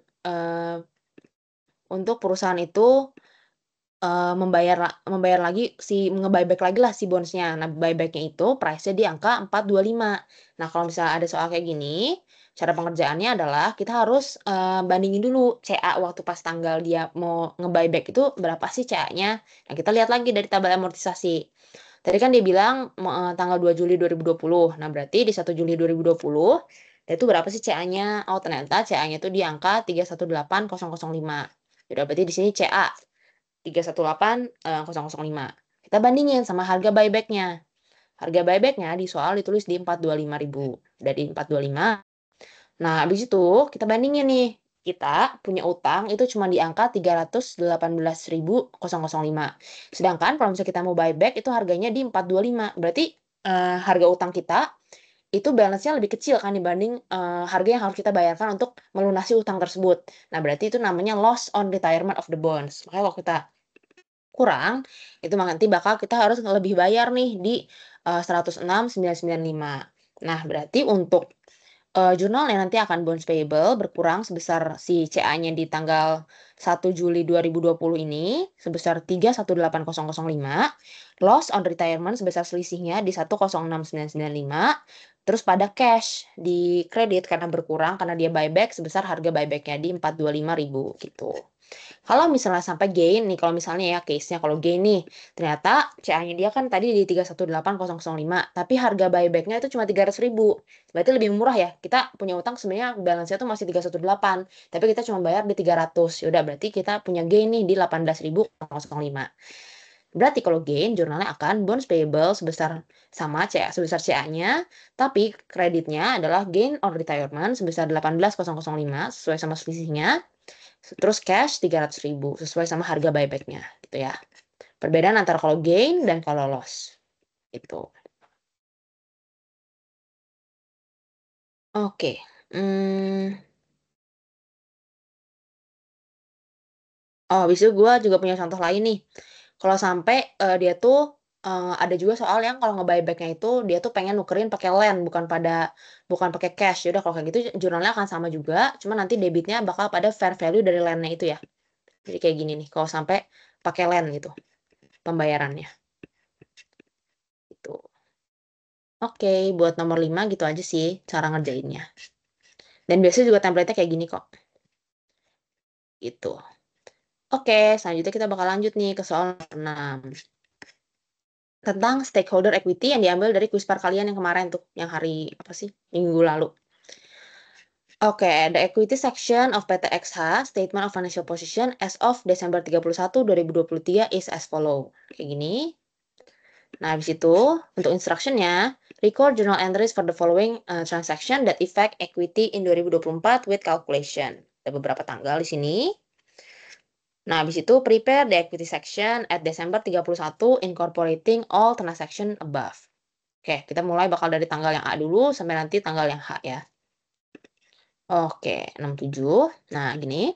untuk perusahaan itu membayar lagi nge-buyback lagi lah si bonds-nya. Nah, buyback-nya itu price-nya di angka 425. Nah, kalau misalnya ada soal kayak gini, cara pengerjaannya adalah kita harus bandingin dulu CA waktu pas tanggal dia mau nge-buyback itu berapa sih CA-nya. Nah, kita lihat lagi dari tabel amortisasi. Tadi kan dia bilang tanggal 2 Juli 2020. Nah, berarti di 1 Juli 2020 itu berapa sih CA-nya? Oh, ternyata CA-nya itu di angka 318.005. Jadi berarti di sini CA 318.005. Kita bandingin sama harga buyback-nya. Harga buyback-nya di soal ditulis di 425.000. Dari 425. Nah, habis itu kita bandingin nih. Kita punya utang itu cuma di angka 318.005. Sedangkan kalau misalnya kita mau buyback itu harganya di 425. Berarti harga utang kita itu balance-nya lebih kecil kan dibanding harga yang harus kita bayarkan untuk melunasi utang tersebut. Nah, berarti itu namanya loss on retirement of the bonds. Makanya kalau kita kurang, itu nanti bakal kita harus lebih bayar nih di 106.995. Nah, berarti untuk jurnal yang nanti akan bonds payable berkurang sebesar si CA-nya di tanggal 1 Juli 2020 ini sebesar 318.005, loss on retirement sebesar selisihnya di 106.995, terus pada cash di kredit karena berkurang karena dia buyback sebesar harga buyback-nya di 425.000 gitu. Kalau misalnya sampai gain nih, kalau misalnya ya case-nya kalau gain nih, ternyata CA-nya dia kan tadi di 318.005, tapi harga buyback-nya itu cuma 300.000. Berarti lebih murah ya. Kita punya utang sebenarnya balance-nya tuh masih 318, tapi kita cuma bayar di 300. Yaudah, berarti kita punya gain nih di 18.005. Berarti kalau gain, jurnalnya akan bonds payable sebesar sama CA, sebesar CA-nya, tapi kreditnya adalah gain on retirement sebesar 18.005 sesuai sama selisihnya. Terus cash 300.000 sesuai sama harga buyback-nya gitu ya. Perbedaan antara kalau gain dan kalau loss. Itu. Oke. Habis itu gue juga punya contoh lain nih. Kalau sampai dia tuh ada juga soal yang kalau nge-buyback-nya itu dia tuh pengen nukerin pakai LAN bukan pakai cash. Ya udah kalau kayak gitu jurnalnya akan sama juga, cuma nanti debitnya bakal pada fair value dari LAN-nya itu ya. Jadi kayak gini nih, kalau sampai pakai LAN gitu pembayarannya. Itu. Oke, buat nomor 5 gitu aja sih cara ngerjainnya. Dan biasanya juga template-nya kayak gini kok. Gitu. Oke, selanjutnya kita bakal lanjut nih ke soal 6. Tentang stakeholder equity yang diambil dari kuispar kalian yang kemarin tuh, yang hari apa sih? Minggu lalu. Oke, the equity section of PT XH Statement of Financial Position as of Desember 31, 2023 is as follow. Kayak gini. Nah, habis itu untuk instruction-nya, record journal entries for the following transaction that affect equity in 2024 with calculation. Ada beberapa tanggal di sini. Nah, habis itu prepare the equity section at Desember 31 incorporating all transaction above. Oke, kita mulai bakal dari tanggal yang A dulu sampai nanti tanggal yang H ya. Oke, 67. Nah, gini.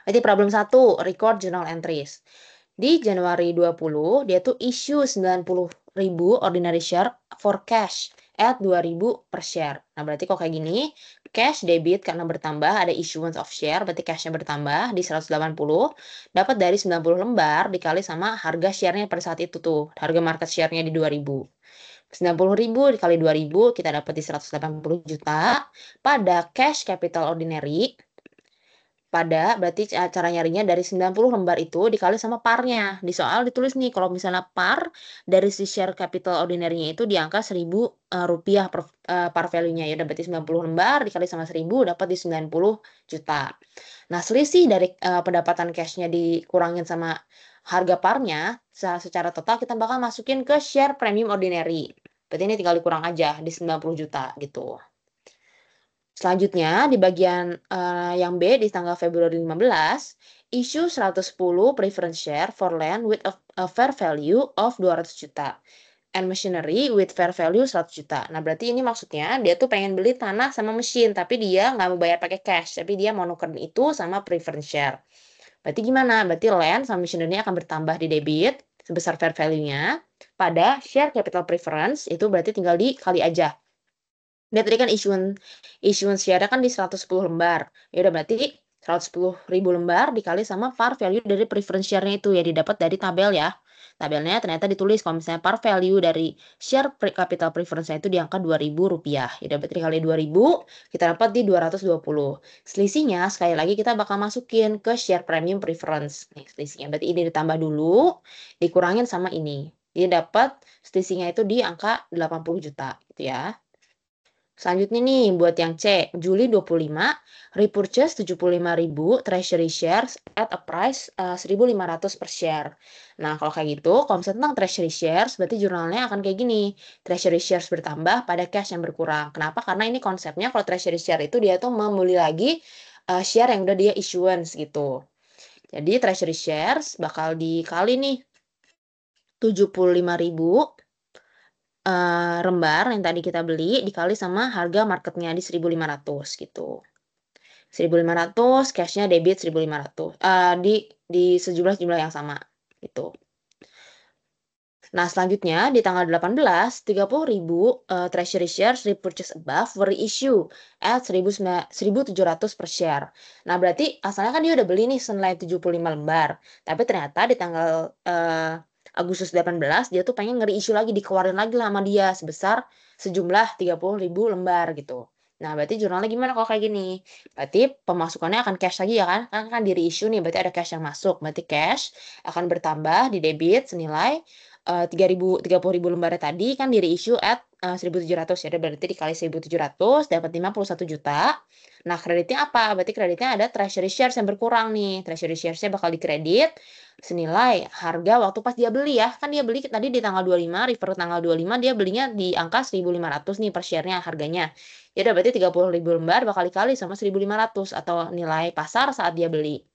Jadi problem 1, record journal entries. Di Januari 20, dia tuh issue 90.000 ordinary share for cash at 2.000 per share. Nah, berarti kok kayak gini, cash debit karena bertambah, ada issuance of share, berarti cashnya bertambah di 180, dapat dari 90 lembar dikali sama harga share-nya pada saat itu tuh, harga market share-nya di 2.000. 90.000 dikali 2.000, kita dapat di 180 juta pada cash capital ordinary, berarti cara nyarinya dari 90 lembar itu dikali sama parnya. Di soal ditulis nih kalau misalnya par dari si share capital ordinary-nya itu di angka 1.000 rupiah par value-nya ya. Berarti 90 lembar dikali sama 1.000 dapat di 90 juta. Nah, selisih dari pendapatan cash-nya dikurangin sama harga parnya, secara total kita bakal masukin ke share premium ordinary. Berarti ini tinggal dikurang aja di 90 juta gitu. Selanjutnya di bagian yang B di tanggal Februari 15, issue 110 preference share for land with a fair value of 200 juta and machinery with fair value 100 juta. Nah, berarti ini maksudnya dia tuh pengen beli tanah sama mesin, tapi dia nggak mau bayar pakai cash, tapi dia mau nukerin itu sama preference share. Berarti gimana? Berarti land sama machinery akan bertambah di debit sebesar fair value-nya pada share capital preference, itu berarti tinggal dikali aja. Dia tadi kan issuance share kan di 110 lembar. Ya udah berarti 110.000 lembar dikali sama par value dari preference share-nya itu ya didapat dari tabel ya. Tabelnya ternyata ditulis kalau misalnya par value dari share capital preference-nya itu di angka Rp2.000. Ya dapat dikali 2.000, kita dapat di 220. Selisihnya sekali lagi kita bakal masukin ke share premium preference. Nih selisihnya berarti ini ditambah dulu, dikurangin sama ini. Jadi dapat selisihnya itu di angka 80 juta gitu ya. Selanjutnya nih buat yang C, Juli 25, repurchase 75.000 treasury shares at a price 1.500 per share. Nah, kalau kayak gitu, kalau misalnya tentang treasury shares, berarti jurnalnya akan kayak gini. Treasury shares bertambah pada cash yang berkurang. Kenapa? Karena ini konsepnya kalau treasury share itu dia tuh membeli lagi share yang udah dia issuance gitu. Jadi treasury shares bakal dikali nih 75.000 lembar yang tadi kita beli dikali sama harga marketnya di 1.500 gitu. 1.500, cashnya debit 1.500 di sejumlah jumlah yang sama gitu. Nah, selanjutnya di tanggal 18, 30.000 treasury shares repurchase above were issue at 1.700 per share. Nah, berarti asalnya kan dia udah beli nih senilai 75 lembar. Tapi ternyata di tanggal Agustus 18 dia tuh pengen nge-reissue lagi, dikeluarin lagi lah sama dia sebesar sejumlah 30.000 lembar gitu. Nah, berarti jurnalnya gimana kalau kayak gini? Berarti pemasukannya akan cash lagi ya kan? Kan di reissue nih, berarti ada cash yang masuk. Berarti cash akan bertambah di debit senilai 30.000 lembarnya tadi kan di reissue at 1.700 ya, berarti dikali 1.700 dapat 51 juta. Nah, kreditnya apa? Berarti kreditnya ada treasury shares yang berkurang nih. Treasury shares-nya bakal dikredit senilai harga waktu pas dia beli ya. Kan dia beli tadi di tanggal 25, refer tanggal 25 dia belinya di angka 1.500 nih per share-nya harganya. Ya udah berarti 30.000 lembar bakal dikali sama 1.500 atau nilai pasar saat dia beli.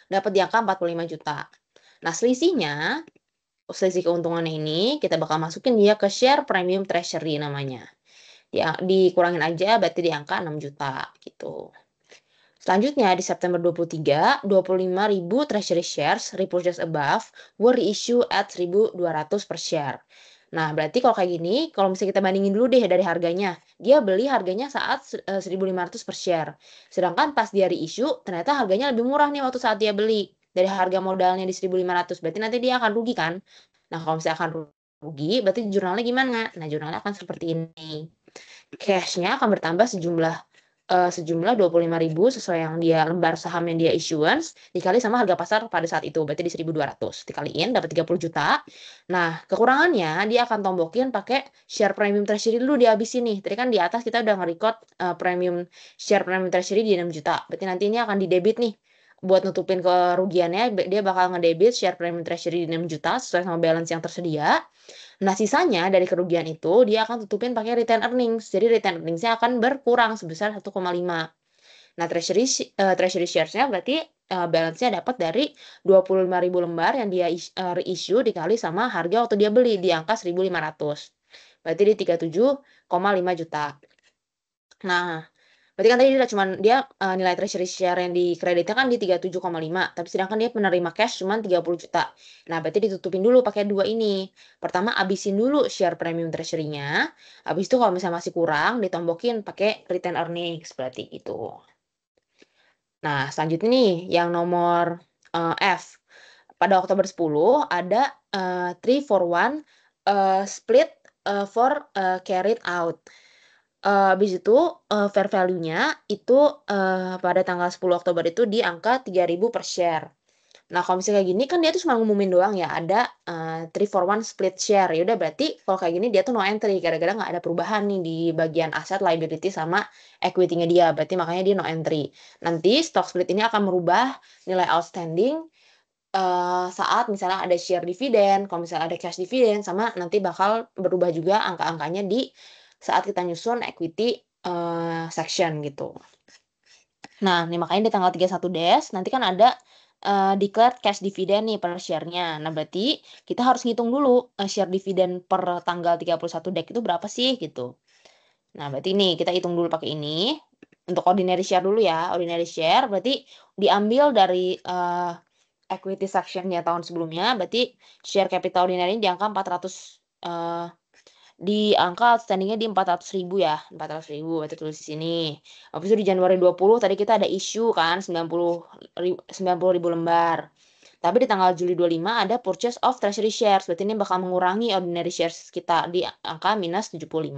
Dapat di angka 45 juta. Nah, selisih keuntungannya ini kita bakal masukin dia ke share premium treasury namanya. Dikurangin aja berarti di angka 6 juta gitu. Selanjutnya di September 23, 25.000 treasury shares repurchase above were reissue at 1.200 per share. Nah, berarti kalau kayak gini, kalau misalnya kita bandingin dulu deh dari harganya. Dia beli harganya saat 1.500 per share. Sedangkan pas dia reissue, ternyata harganya lebih murah nih waktu saat dia beli. Dari harga modalnya di 1.500. Berarti nanti dia akan rugi kan? Nah, kalau misalnya akan rugi, berarti jurnalnya gimana? Nah, jurnalnya akan seperti ini. Cash-nya akan bertambah sejumlah 25.000 sesuai yang dia lembar saham yang dia issuance dikali sama harga pasar pada saat itu, berarti di 1.200 dikaliin dapat 30 juta. Nah, kekurangannya dia akan tombokin pakai share premium treasury dulu dihabisin nih. Tadi kan di atas kita udah nge-record share premium treasury di 6 juta. Berarti nanti ini akan didebit nih. Buat nutupin kerugiannya dia bakal ngedebit share premium treasury di 6 juta sesuai sama balance yang tersedia. Nah, sisanya dari kerugian itu dia akan tutupin pakai retained earnings. Jadi retained earnings-nya akan berkurang sebesar 1,5. Nah, treasury shares-nya berarti balance-nya dapat dari 25.000 lembar yang dia reissue dikali sama harga waktu dia beli di angka 1.500. Berarti di 37,5 juta. Nah, berarti kan tadi dia cuman nilai treasury share yang dikreditnya kan di 37,5, tapi sedangkan dia menerima cash cuman 30 juta. Nah, berarti ditutupin dulu pakai dua ini. Pertama, abisin dulu share premium treasury-nya. Habis itu kalau misalnya masih kurang, ditombokin pakai retained earnings berarti gitu. Nah, selanjutnya nih yang nomor F. Pada Oktober 10 ada 3-for-1 split for carried out. Habis itu, fair value-nya itu, pada tanggal 10 Oktober itu di angka 3.000 per share. Nah, kalau misalnya kayak gini kan dia tuh cuma ngumumin doang ya, ada 3-for-1 split share. Ya udah berarti kalau kayak gini dia tuh no entry, gara-gara nggak ada perubahan nih di bagian aset, liability, sama equity-nya dia. Berarti makanya dia no entry. Nanti stock split ini akan merubah nilai outstanding saat misalnya ada share dividen, kalau misalnya ada cash dividen, sama nanti bakal berubah juga angka-angkanya di saat kita nyusun equity section gitu. Nah, nih makanya di tanggal 31 Des nanti kan ada declared cash dividend nih per share-nya. Nah, berarti kita harus ngitung dulu share dividen per tanggal 31 Dek itu berapa sih gitu. Nah, berarti ini kita hitung dulu pakai ini. Untuk ordinary share dulu ya. Ordinary share berarti diambil dari equity section-nya tahun sebelumnya, berarti share capital ordinary di angka 400 di angka outstanding-nya di 400.000 ya, 400.000 berarti tulis di sini. Habis itu di Januari 20 tadi kita ada issue kan 90.000 lembar. Tapi di tanggal Juli 25 ada purchase of treasury shares. Berarti ini bakal mengurangi ordinary shares kita di angka minus 75.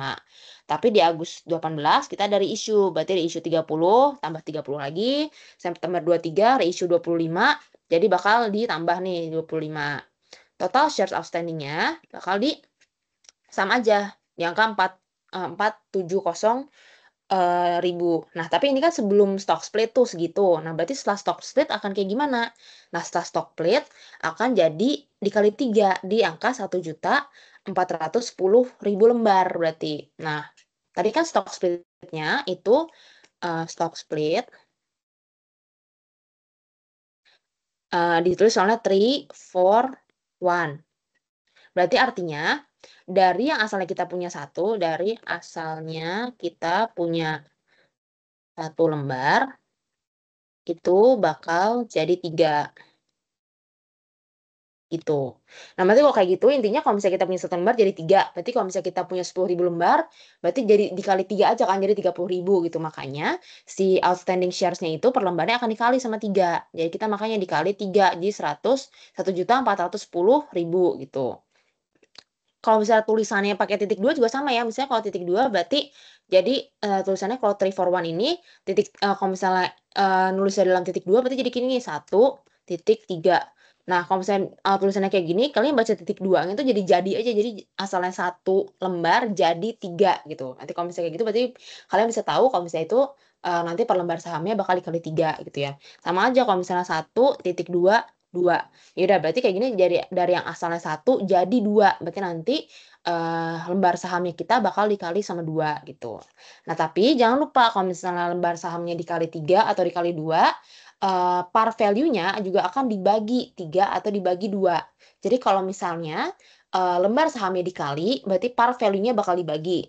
Tapi di Agustus 18 kita dari issue. Berarti di issue 30 tambah 30 lagi. September 23 reissue 25. Jadi bakal ditambah nih 25. Total shares outstanding-nya bakal di sama aja di angka 470 ribu. Nah, tapi ini kan sebelum stock split tuh segitu. Nah, berarti setelah stock split akan kayak gimana? Nah, setelah stock split akan jadi dikali 3 di angka 1.410.000 lembar berarti. Nah, tadi kan stock splitnya itu stock split ditulis soalnya 3, 4, 1. Berarti artinya dari yang asalnya kita punya satu lembar itu bakal jadi 3 gitu. Nah, berarti kalau kayak gitu intinya kalau misalnya kita punya 1 lembar jadi 3. Berarti kalau misalnya kita punya 10.000 lembar, berarti jadi dikali 3 aja kan, jadi 30.000 gitu. Makanya si outstanding shares-nya itu per lembarnya akan dikali sama 3. Jadi kita makanya dikali 3, jadi 1.410.000 gitu. Kalau misalnya tulisannya pakai titik 2 juga sama ya, misalnya kalau titik 2 berarti jadi, tulisannya kalau 3, 4, 1 ini kalau misalnya, nulisnya dalam titik 2 berarti jadi gini nih, 1.3. Nah, kalau misalnya, tulisannya kayak gini, kalian baca titik 2-nya itu jadi aja, jadi asalnya 1 lembar jadi 3 gitu. Nanti kalau misalnya kayak gitu berarti kalian bisa tahu kalau misalnya itu, nanti per lembar sahamnya bakal dikali 3 gitu ya. Sama aja kalau misalnya 1.2, 2. Ya udah berarti kayak gini dari yang asalnya 1 jadi 2. Berarti nanti, lembar sahamnya kita bakal dikali sama 2 gitu. Nah, tapi jangan lupa kalau misalnya lembar sahamnya dikali 3 atau dikali 2, par value-nya juga akan dibagi 3 atau dibagi 2. Jadi kalau misalnya, lembar sahamnya dikali, berarti par value-nya bakal dibagi.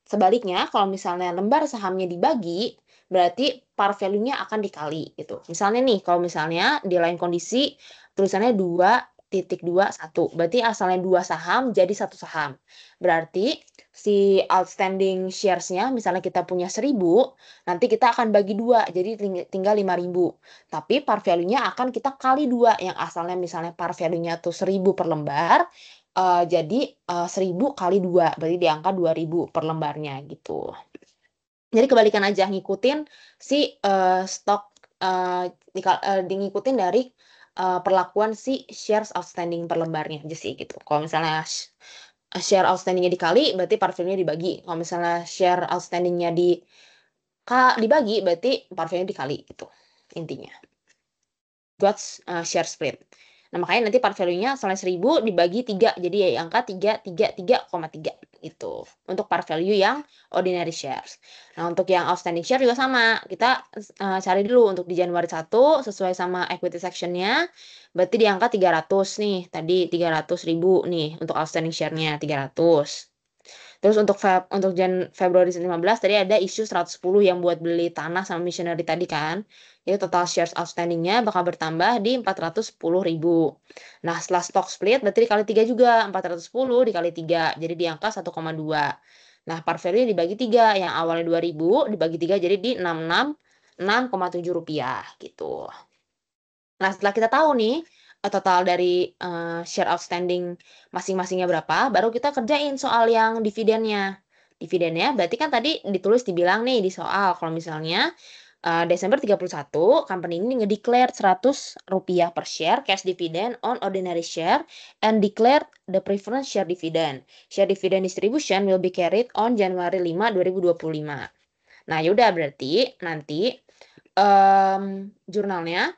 Sebaliknya, kalau misalnya lembar sahamnya dibagi, berarti par value-nya akan dikali gitu. Misalnya nih, kalau misalnya di lain kondisi tulisannya 2.21, berarti asalnya 2 saham jadi 1 saham. Berarti si outstanding shares-nya misalnya kita punya 1.000, nanti kita akan bagi 2, jadi tinggal 5.000. Tapi par value-nya akan kita kali 2, yang asalnya misalnya par value-nya tuh 1.000 per lembar, jadi, 1.000 kali 2, berarti di angka 2.000 per lembarnya gitu. Jadi kebalikan aja, ngikutin si, stok, ngikutin dari, perlakuan si shares outstanding per lembarnya aja sih gitu. Kalau misalnya share outstanding-nya dikali, berarti par value-nya dibagi. Kalau misalnya share outstanding-nya dibagi, berarti par value-nya dikali gitu, intinya. Buat, share split. Nah, makanya nanti par value-nya asalnya 1.000 dibagi 3, jadi ya angka 333,3 gitu, untuk par value yang ordinary shares. Nah, untuk yang outstanding share juga sama, kita, cari dulu untuk di Januari 1 sesuai sama equity section-nya, berarti di angka 300 nih, tadi 300.000 nih untuk outstanding share-nya, 300. Terus untuk Februari 15 tadi ada isu 110 yang buat beli tanah sama missionary tadi kan. Jadi total shares outstanding-nya bakal bertambah di 410.000. Nah, setelah stock split berarti dikali 3 juga, 410 dikali 3 jadi di angka 1,2. Nah, par value dibagi 3, yang awalnya 2.000 dibagi 3 jadi di 606,7 rupiah gitu. Nah, setelah kita tahu nih, total dari, share outstanding masing-masingnya berapa, baru kita kerjain soal yang dividennya. Dividennya berarti kan tadi dibilang nih di soal kalau misalnya, Desember 31 company ini nge-declare Rp100 per share cash dividend on ordinary share and declare the preference share dividend. Share dividend distribution will be carried on January 5, 2025. Nah, yaudah berarti nanti, jurnalnya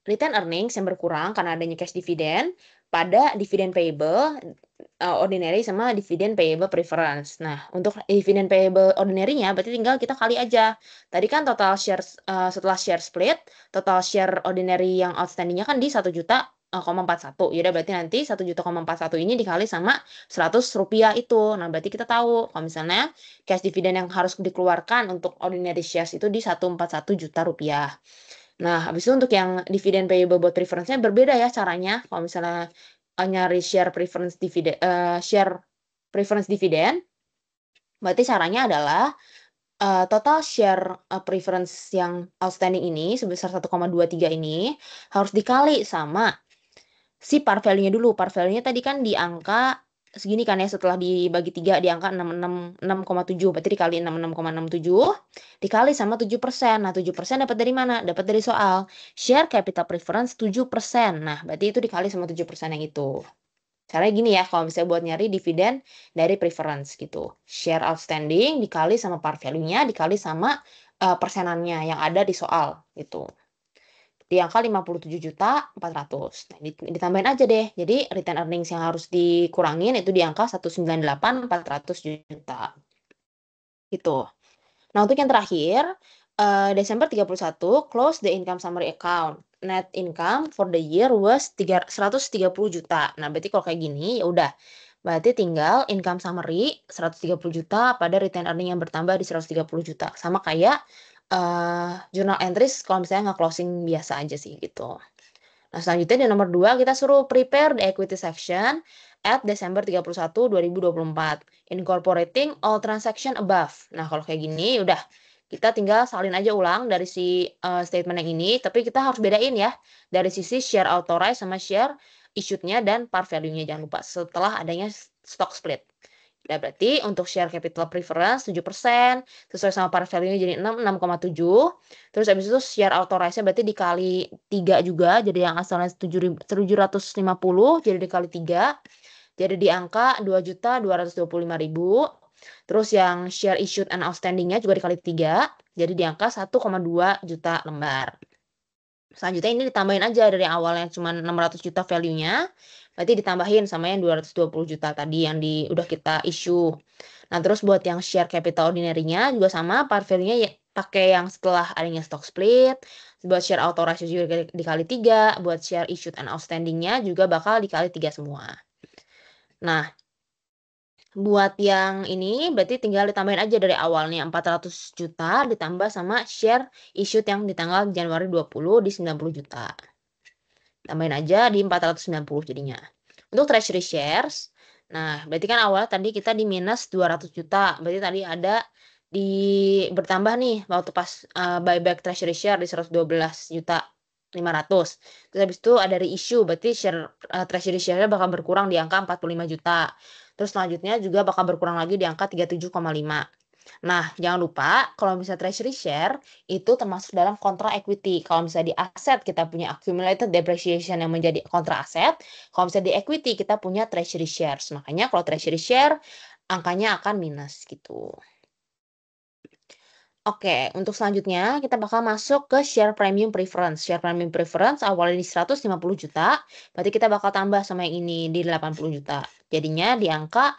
return earnings yang berkurang karena adanya cash dividend pada dividend payable, ordinary sama dividend payable preference. Nah, untuk dividend payable ordinary-nya berarti tinggal kita kali aja. Tadi kan total shares, setelah share split, total share ordinary yang outstanding-nya kan di 1.41. Ya udah berarti nanti 1.41 ini dikali sama Rp100 itu. Nah, berarti kita tahu kalau misalnya cash dividend yang harus dikeluarkan untuk ordinary shares itu di Rp141 juta. Nah, habis itu untuk yang dividend payable buat preference-nya berbeda ya caranya. Kalau misalnya, nyari share preference share preference dividend, berarti caranya adalah total share preference yang outstanding ini sebesar 1,23 ini harus dikali sama si par value-nya dulu. Par value-nya tadi kan di angka segini kan ya, setelah dibagi 3 di angka 6,7, berarti dikali 66,67 dikali sama 7%. Nah, 7% dapat dari mana? Dapat dari soal share capital preference 7%. Nah, berarti itu dikali sama 7% yang itu. Caranya gini ya, kalau misalnya buat nyari dividen dari preference gitu. Share outstanding dikali sama par value-nya dikali sama persenannya yang ada di soal gitu. Di angka 57.400. Nah, ditambahin aja deh. Jadi return earnings yang harus dikurangin itu di angka 198.400 juta. Gitu. Nah, untuk yang terakhir, Desember 31 close the income summary account. Net income for the year was 130 juta. Nah, berarti kalau kayak gini ya udah. Berarti tinggal income summary 130 juta pada return earning yang bertambah di 130 juta. Sama kayak journal entries kalau misalnya nggak closing biasa aja sih gitu. Nah, selanjutnya di nomor 2 kita suruh prepare the equity section at Desember 31, 2024. Incorporating all transaction above. Nah, kalau kayak gini udah kita tinggal salin aja ulang dari si statement yang ini, tapi kita harus bedain ya dari sisi share authorized sama share issued-nya dan par value-nya, jangan lupa setelah adanya stock split. Ya, berarti untuk share capital preference 7%, sesuai sama par value-nya jadi 6,7. Terus habis itu share authorized-nya berarti dikali 3 juga, jadi yang asalnya 750 jadi dikali 3. Jadi di angka 2.225.000. Terus yang share issued and outstanding-nya juga dikali 3, jadi di angka 1,2 juta lembar. Selanjutnya ini ditambahin aja dari awalnya cuma 600 juta value-nya, berarti ditambahin sama yang 220 juta tadi yang udah kita issue. Nah, terus buat yang share capital ordinary-nya juga sama, par value-nya ya, pakai yang setelah adanya stock split. Buat share authorized juga dikali 3, buat share issued and outstanding-nya juga bakal dikali 3 semua. Nah, buat yang ini berarti tinggal ditambahin aja dari awalnya 400 juta ditambah sama share issued yang di tanggal Januari 20 di 90 juta. Tambahin aja di 490 jadinya. Untuk treasury shares, nah berarti kan awalnya tadi kita di minus 200 juta. Berarti tadi ada bertambah nih waktu pas buyback treasury share di 112 juta 500. Terus habis itu ada reissue, berarti share treasury share-nya bakal berkurang di angka 45 juta. Terus selanjutnya juga bakal berkurang lagi di angka 37,5. Nah, jangan lupa kalau misalnya treasury share itu termasuk dalam kontra equity. Kalau misalnya di aset kita punya accumulated depreciation yang menjadi kontra aset, kalau misalnya di equity kita punya treasury shares. Makanya kalau treasury share angkanya akan minus gitu. Oke, untuk selanjutnya kita bakal masuk ke share premium preference. Share premium preference awalnya di 150 juta, berarti kita bakal tambah sama yang ini di 80 juta. Jadinya di angka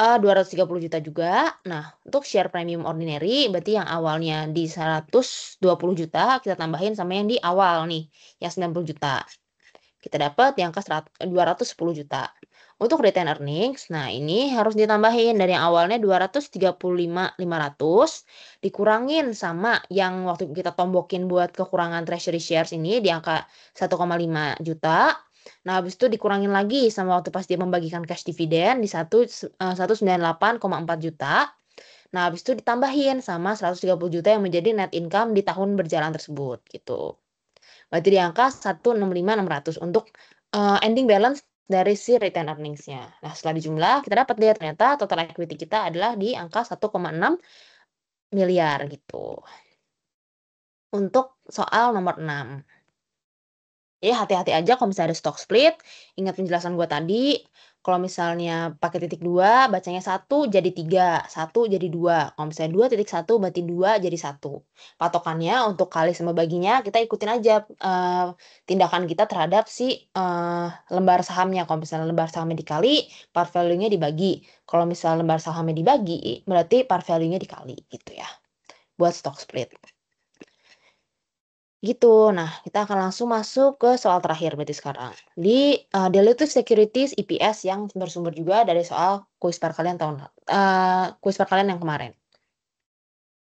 230 juta juga. Nah, untuk share premium ordinary berarti yang awalnya di 120 juta kita tambahin sama yang di awal nih, yang 90 juta. Kita dapat di angka 210 juta. Untuk return earnings, nah ini harus ditambahin dari yang awalnya 235.500 dikurangin sama yang waktu kita tombokin buat kekurangan treasury shares ini di angka 1,5 juta. Nah, habis itu dikurangin lagi sama waktu pas dia membagikan cash dividend di 198,4 juta. Nah, habis itu ditambahin sama 130 juta yang menjadi net income di tahun berjalan tersebut gitu. Berarti di angka 165.600 untuk ending balance dari si return earnings-nya. Nah, setelah dijumlah kita dapat lihat ternyata total equity kita adalah di angka 1,6 miliar gitu. Untuk soal nomor 6. Jadi hati-hati aja kalau misalnya ada stock split, ingat penjelasan gue tadi, kalau misalnya pakai titik 2, bacanya 1 jadi 3, 1 jadi 2. Kalau misalnya 2.1 berarti 2 jadi 1. Patokannya untuk kali sama baginya, kita ikutin aja tindakan kita terhadap si lembar sahamnya. Kalau misalnya lembar sahamnya dikali, par value-nya dibagi. Kalau misalnya lembar sahamnya dibagi, berarti par value-nya dikali gitu ya. Buat stock split. Gitu. Nah, kita akan langsung masuk ke soal terakhir berarti sekarang. Di Dilutive Securities EPS yang bersumber juga dari soal kuis par kalian yang kemarin.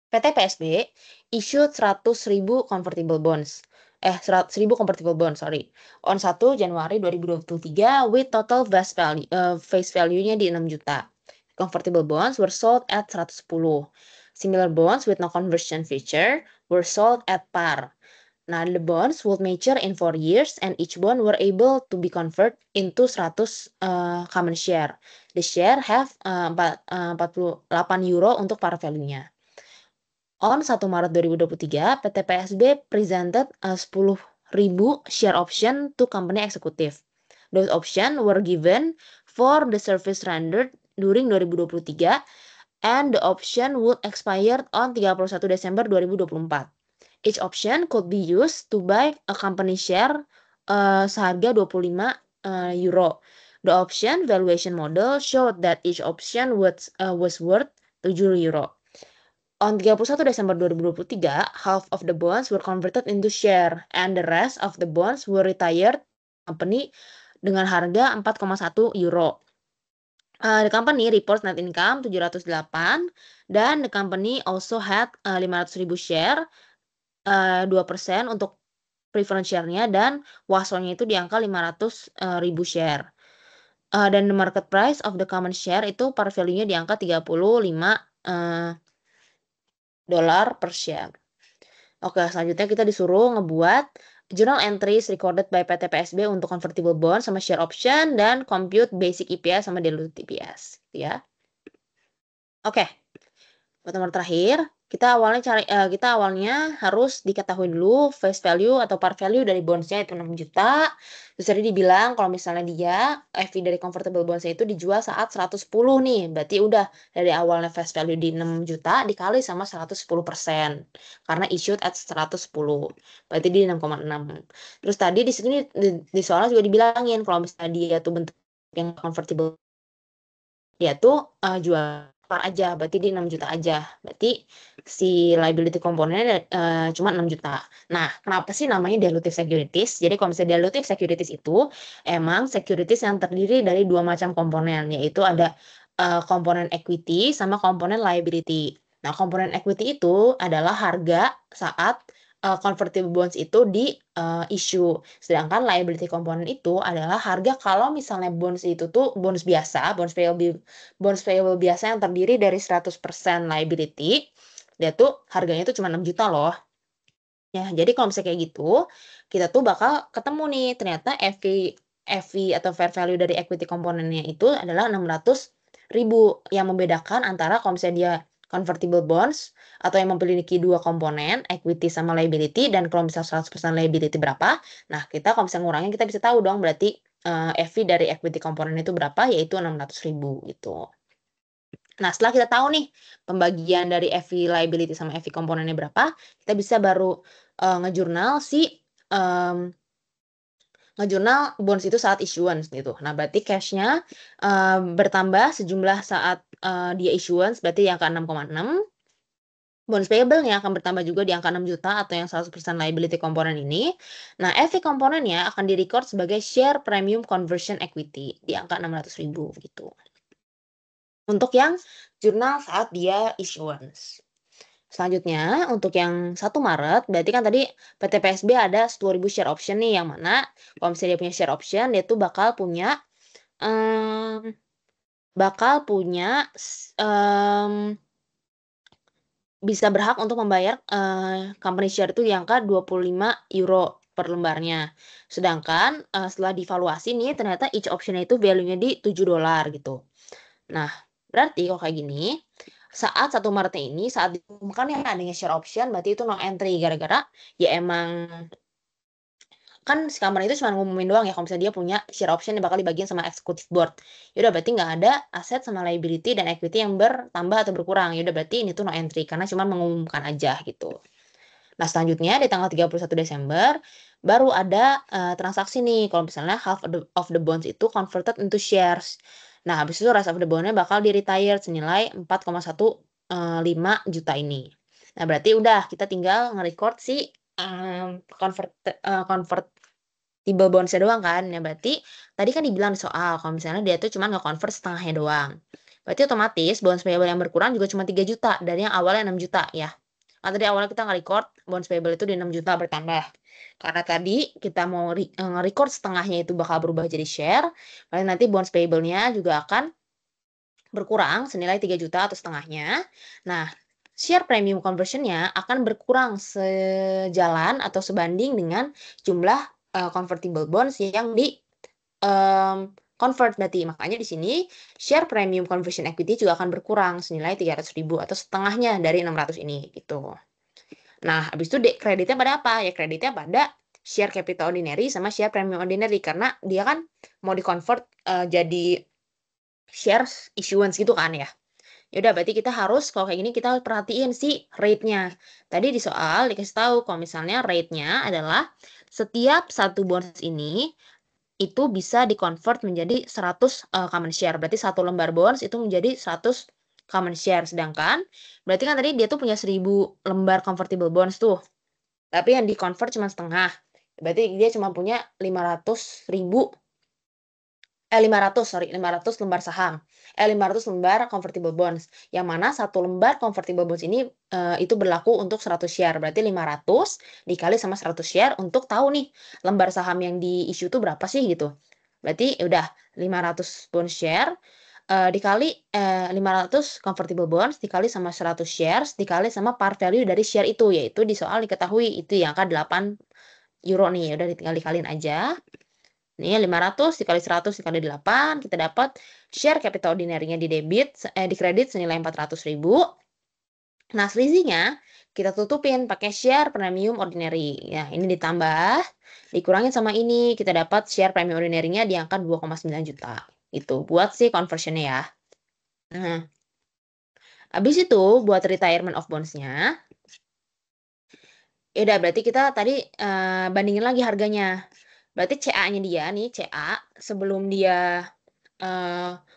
PT PSB issued 100.000 convertible bonds. 100.000 convertible bonds, sorry. On 1 Januari 2023 with total face value-nya di 6 juta. convertible bonds were sold at 110. Similar bonds with no conversion feature were sold at par. Nah, the bonds would mature in 4 years and each bond were able to be converted into 100 common share. The share have 48 euro untuk par value-nya. On 1 Maret 2023, PT PSB presented 10.000 share option to company executive. Those options were given for the service rendered during 2023 and the option would expire on 31 Desember 2024. Each option could be used to buy a company share seharga 25 euro. The option valuation model showed that each option was worth 7 euro. On 31 Desember 2023, half of the bonds were converted into share and the rest of the bonds were retired company dengan harga 4,1 euro. The company reports net income 708 dan the company also had 500.000 share 2% untuk preference share-nya dan WASO-nya itu di angka 500.000 share. Dan the market price of the common share itu par value-nya di angka 35 dolar per share. Oke, selanjutnya kita disuruh ngebuat journal entries recorded by PT PSB untuk convertible bond sama share option dan compute basic EPS sama diluted EPS, ya. Oke. Buat nomor terakhir, kita awalnya harus diketahui dulu face value atau par value dari bonds-nya itu 6 juta. Terus tadi dibilang kalau misalnya dia FV dari convertible bonds-nya itu dijual saat 110 nih. Berarti udah dari awalnya face value di 6 juta dikali sama 110%. Karena issued at 110. Berarti di 6,6. Terus tadi di sini di soalnya juga dibilangin kalau misalnya dia tuh bentuk yang convertible dia tuh jual par aja, berarti di 6 juta aja. Berarti si liability komponennya cuma 6 juta. Nah, kenapa sih namanya dilutive securities? Jadi kalau misalnya dilutive securities itu emang securities yang terdiri dari dua macam komponen, yaitu ada komponen equity sama komponen liability. Nah, komponen equity itu adalah harga saat convertible bonds itu di issue. Sedangkan liability component itu adalah harga kalau misalnya bonds itu tuh bonds biasa, bonds payable biasa yang terdiri dari 100% liability, dia tuh harganya tuh cuma 6 juta loh. Ya, jadi kalau misalnya kayak gitu, kita tuh bakal ketemu nih ternyata FV atau fair value dari equity komponennya itu adalah 600.000 yang membedakan antara kalau misalnya dia convertible bonds atau yang memiliki dua komponen, equity sama liability, dan kalau misalnya 100% liability berapa, nah kita kalau misalnya ngurangin kita bisa tahu dong berarti FV dari equity komponen itu berapa, yaitu 600.000 gitu. Nah, setelah kita tahu nih pembagian dari FV liability sama FV komponennya berapa, kita bisa baru ngejurnal bonds itu saat issuance gitu. Nah, berarti cash-nya bertambah sejumlah saat dia issuance, berarti yang angka 6,6. Bonds payable-nya akan bertambah juga di angka 6 juta atau yang 100% liability komponen ini. Nah, FV komponennya akan di-record sebagai share premium conversion equity di angka 600.000 gitu. Untuk yang jurnal saat dia issuance. Selanjutnya, untuk yang 1 Maret, berarti kan tadi PT PSB ada 10.000 share option nih, yang mana kalau misalnya dia punya share option, dia tuh bakal punya bisa berhak untuk membayar company share itu di angka 25 euro per lembarnya. Sedangkan setelah divaluasi nih, ternyata each option-nya itu value-nya di 7 dolar gitu. Nah, berarti kalau kayak gini, saat 1 Maretnya ini, saat diumumkan ya adanya share option, berarti itu no entry. Gara-gara ya emang kan si company itu cuma ngumumin doang ya kalau misalnya dia punya share option yang bakal dibagiin sama executive board. Yaudah berarti nggak ada aset sama liability dan equity yang bertambah atau berkurang. Yaudah berarti ini tuh no entry karena cuma mengumumkan aja gitu. Nah, selanjutnya di tanggal 31 Desember baru ada transaksi nih kalau misalnya half of the bonds itu converted into shares. Nah, habis itu rest of the bond-nya bakal di-retire senilai 4,15 juta ini. Nah, berarti udah kita tinggal nge-record si convertible bonds-nya doang kan. Ya berarti tadi kan dibilang di soal kalau misalnya dia tuh cuma nge-convert setengahnya doang. Berarti otomatis bonds payable yang berkurang juga cuma 3 juta dari yang awalnya 6 juta ya. Kan tadi awalnya kita nge-record bonds payable itu di 6 juta bertambah. Karena tadi kita mau nge-record setengahnya itu bakal berubah jadi share. Lalu nanti bonds payable-nya juga akan berkurang senilai 3 juta atau setengahnya. Nah, share premium conversion-nya akan berkurang sejalan atau sebanding dengan jumlah, convertible bonds yang convert berarti. Makanya di sini share premium conversion equity juga akan berkurang senilai 300.000 atau setengahnya dari 600 ini, gitu. Nah, habis itu kreditnya pada apa? Ya kreditnya pada share capital ordinary sama share premium ordinary, karena dia kan mau di-convert, jadi shares issuance gitu kan ya. Ya udah berarti kita harus kalau kayak gini kita harus perhatiin si rate-nya. Tadi di soal dikasih tahu kalau misalnya rate-nya adalah setiap satu bonds ini itu bisa di-convert menjadi 100 common share. Berarti satu lembar bonds itu menjadi 100 common share. Sedangkan berarti kan tadi dia tuh punya 1000 lembar convertible bonds tuh. Tapi yang di-convert cuma setengah. Berarti dia cuma punya 500 lembar saham. 500 lembar convertible bonds. Yang mana satu lembar convertible bonds ini itu berlaku untuk 100 share. Berarti 500 dikali sama 100 share untuk tahu nih lembar saham yang di-issue itu berapa sih gitu. Berarti udah 500 bond share dikali 500 convertible bonds dikali sama 100 shares dikali sama par value dari share itu, yaitu di soal diketahui itu yang angka 8 euro nih. Udah tinggal dikaliin aja. Nih 500 dikali 100 dikali 8, kita dapat share capital ordinary-nya di kredit senilai 400.000. Nah, selisihnya kita tutupin pakai share premium ordinary. Ya, ini ditambah, dikurangin sama ini, kita dapat share premium ordinary-nya di angka 2,9 juta. Itu buat si conversion-nya ya. Nah, habis itu buat retirement of bonds-nya, ya udah berarti kita tadi bandingin lagi harganya. Berarti CA-nya dia nih, CA sebelum dia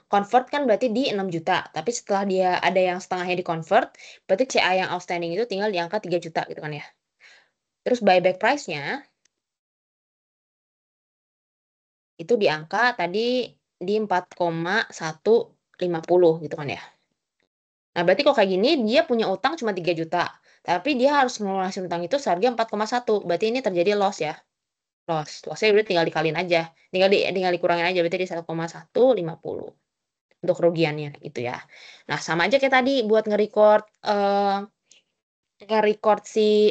convert kan berarti di 6 juta. Tapi setelah dia ada yang setengahnya di-convert, berarti CA yang outstanding itu tinggal di angka 3 juta gitu kan ya. Terus buyback price-nya itu di angka tadi di 4,150 gitu kan ya. Nah, berarti kalau kayak gini dia punya utang cuma 3 juta, tapi dia harus ngelunasin utang itu seharga 4,1. Berarti ini terjadi loss ya. Loss-nya udah tinggal dikaliin aja. Tinggal dikurangin aja berarti di 1,150 untuk kerugiannya gitu ya. Nah, sama aja kayak tadi buat nge-record si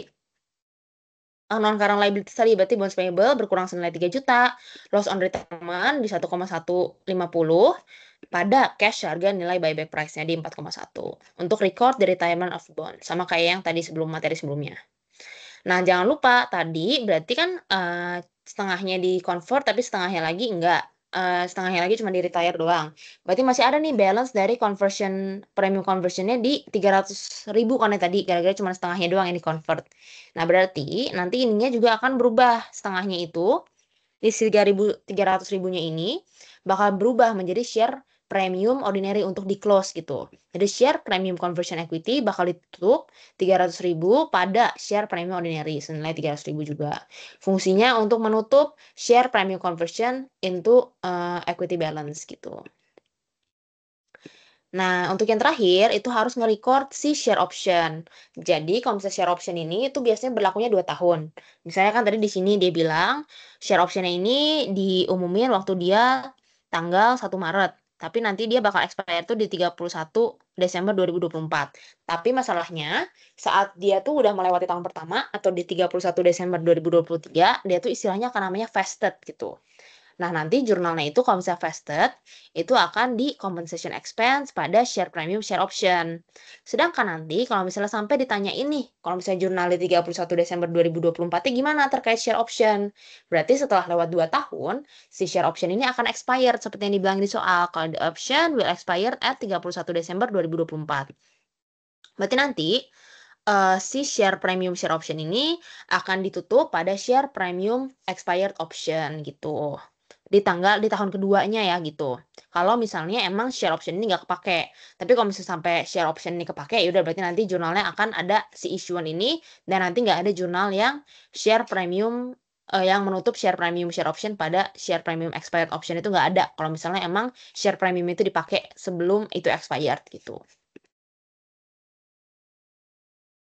non current liabilities tadi, berarti bonds payable berkurang senilai 3 juta, loss on retirement di 1,150 pada cash harga nilai buyback price-nya di 4,1 untuk record the retirement of bond, sama kayak yang tadi materi sebelumnya. Nah, jangan lupa tadi berarti kan setengahnya di-convert tapi setengahnya lagi enggak. Setengahnya lagi cuma di-retire doang. Berarti masih ada nih balance dari premium conversion-nya di 300.000 kan ya tadi, gara-gara cuma setengahnya doang yang di-convert. Nah, berarti nanti ininya juga akan berubah, setengahnya itu di 300.000-nya ini bakal berubah menjadi share premium ordinary untuk di-close gitu. Jadi share premium conversion equity bakal ditutup 300.000 pada share premium ordinary senilai 300.000 juga. Fungsinya untuk menutup share premium conversion into equity balance gitu. Nah, untuk yang terakhir itu harus nge-record si share option. Jadi, kalau misalnya share option ini itu biasanya berlakunya 2 tahun. Misalnya kan tadi di sini dia bilang share option-nya ini diumumin waktu dia tanggal 1 Maret. Tapi nanti dia bakal expire tuh di 31 Desember 2024. Tapi masalahnya saat dia tuh udah melewati tahun pertama atau di 31 Desember 2023, dia tuh istilahnya akan namanya vested gitu. Nah, nanti jurnalnya itu kalau misalnya vested, itu akan di compensation expense pada share premium, share option. Sedangkan nanti kalau misalnya sampai ditanya ini, kalau misalnya jurnalnya 31 Desember 2024-nya gimana terkait share option? Berarti setelah lewat 2 tahun, si share option ini akan expired seperti yang dibilang di soal. Kalau the option will expire at 31 Desember 2024. Berarti nanti si share premium share option ini akan ditutup pada share premium expired option gitu. Di tahun keduanya ya gitu. Kalau misalnya emang share option ini nggak kepake. Tapi kalau misalnya sampai share option ini kepake, ya udah berarti nanti jurnalnya akan ada si issuan ini dan nanti nggak ada jurnal yang share premium yang menutup share premium share option pada share premium expired option itu nggak ada. Kalau misalnya emang share premium itu dipakai sebelum itu expired gitu.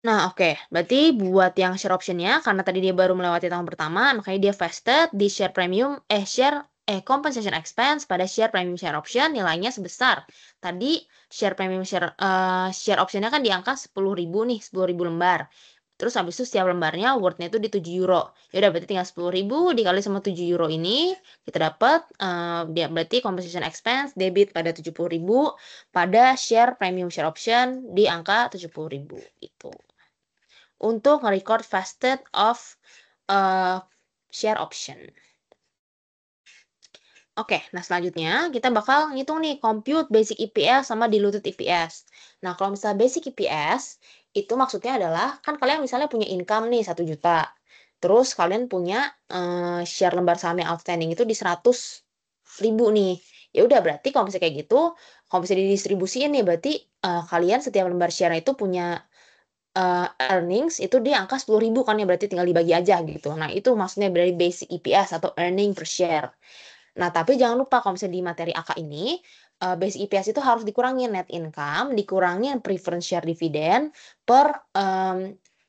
Nah, oke. Berarti buat yang share option-nya, karena tadi dia baru melewati tahun pertama, makanya dia vested di share compensation expense pada share premium share option nilainya sebesar. Tadi share premium share optionnya kan di angka 10.000 nih, 10.000 lembar. Terus habis itu setiap lembarnya awardnya itu di 7 euro. Ya udah berarti tinggal 10.000 dikali sama 7 euro ini kita dapat dia berarti compensation expense debit pada 70.000 pada share premium share option di angka 70.000 gitu. Untuk nge-record vested of share option. Oke, nah selanjutnya kita bakal ngitung nih compute basic EPS sama diluted EPS. Nah, kalau misalnya basic EPS itu maksudnya adalah kan kalian misalnya punya income nih 1 juta. Terus kalian punya share lembar saham yang outstanding itu di 100.000 nih. Ya udah berarti kalau misalnya kayak gitu, kalau misalnya didistribusiin nih berarti kalian setiap lembar share itu punya earnings itu di angka 10.000 kan ya berarti tinggal dibagi aja gitu. Nah, itu maksudnya dari basic EPS atau earning per share. Nah, tapi jangan lupa kalau misalnya di materi AK ini, basic EPS itu harus dikurangin net income, dikurangin preference share dividend per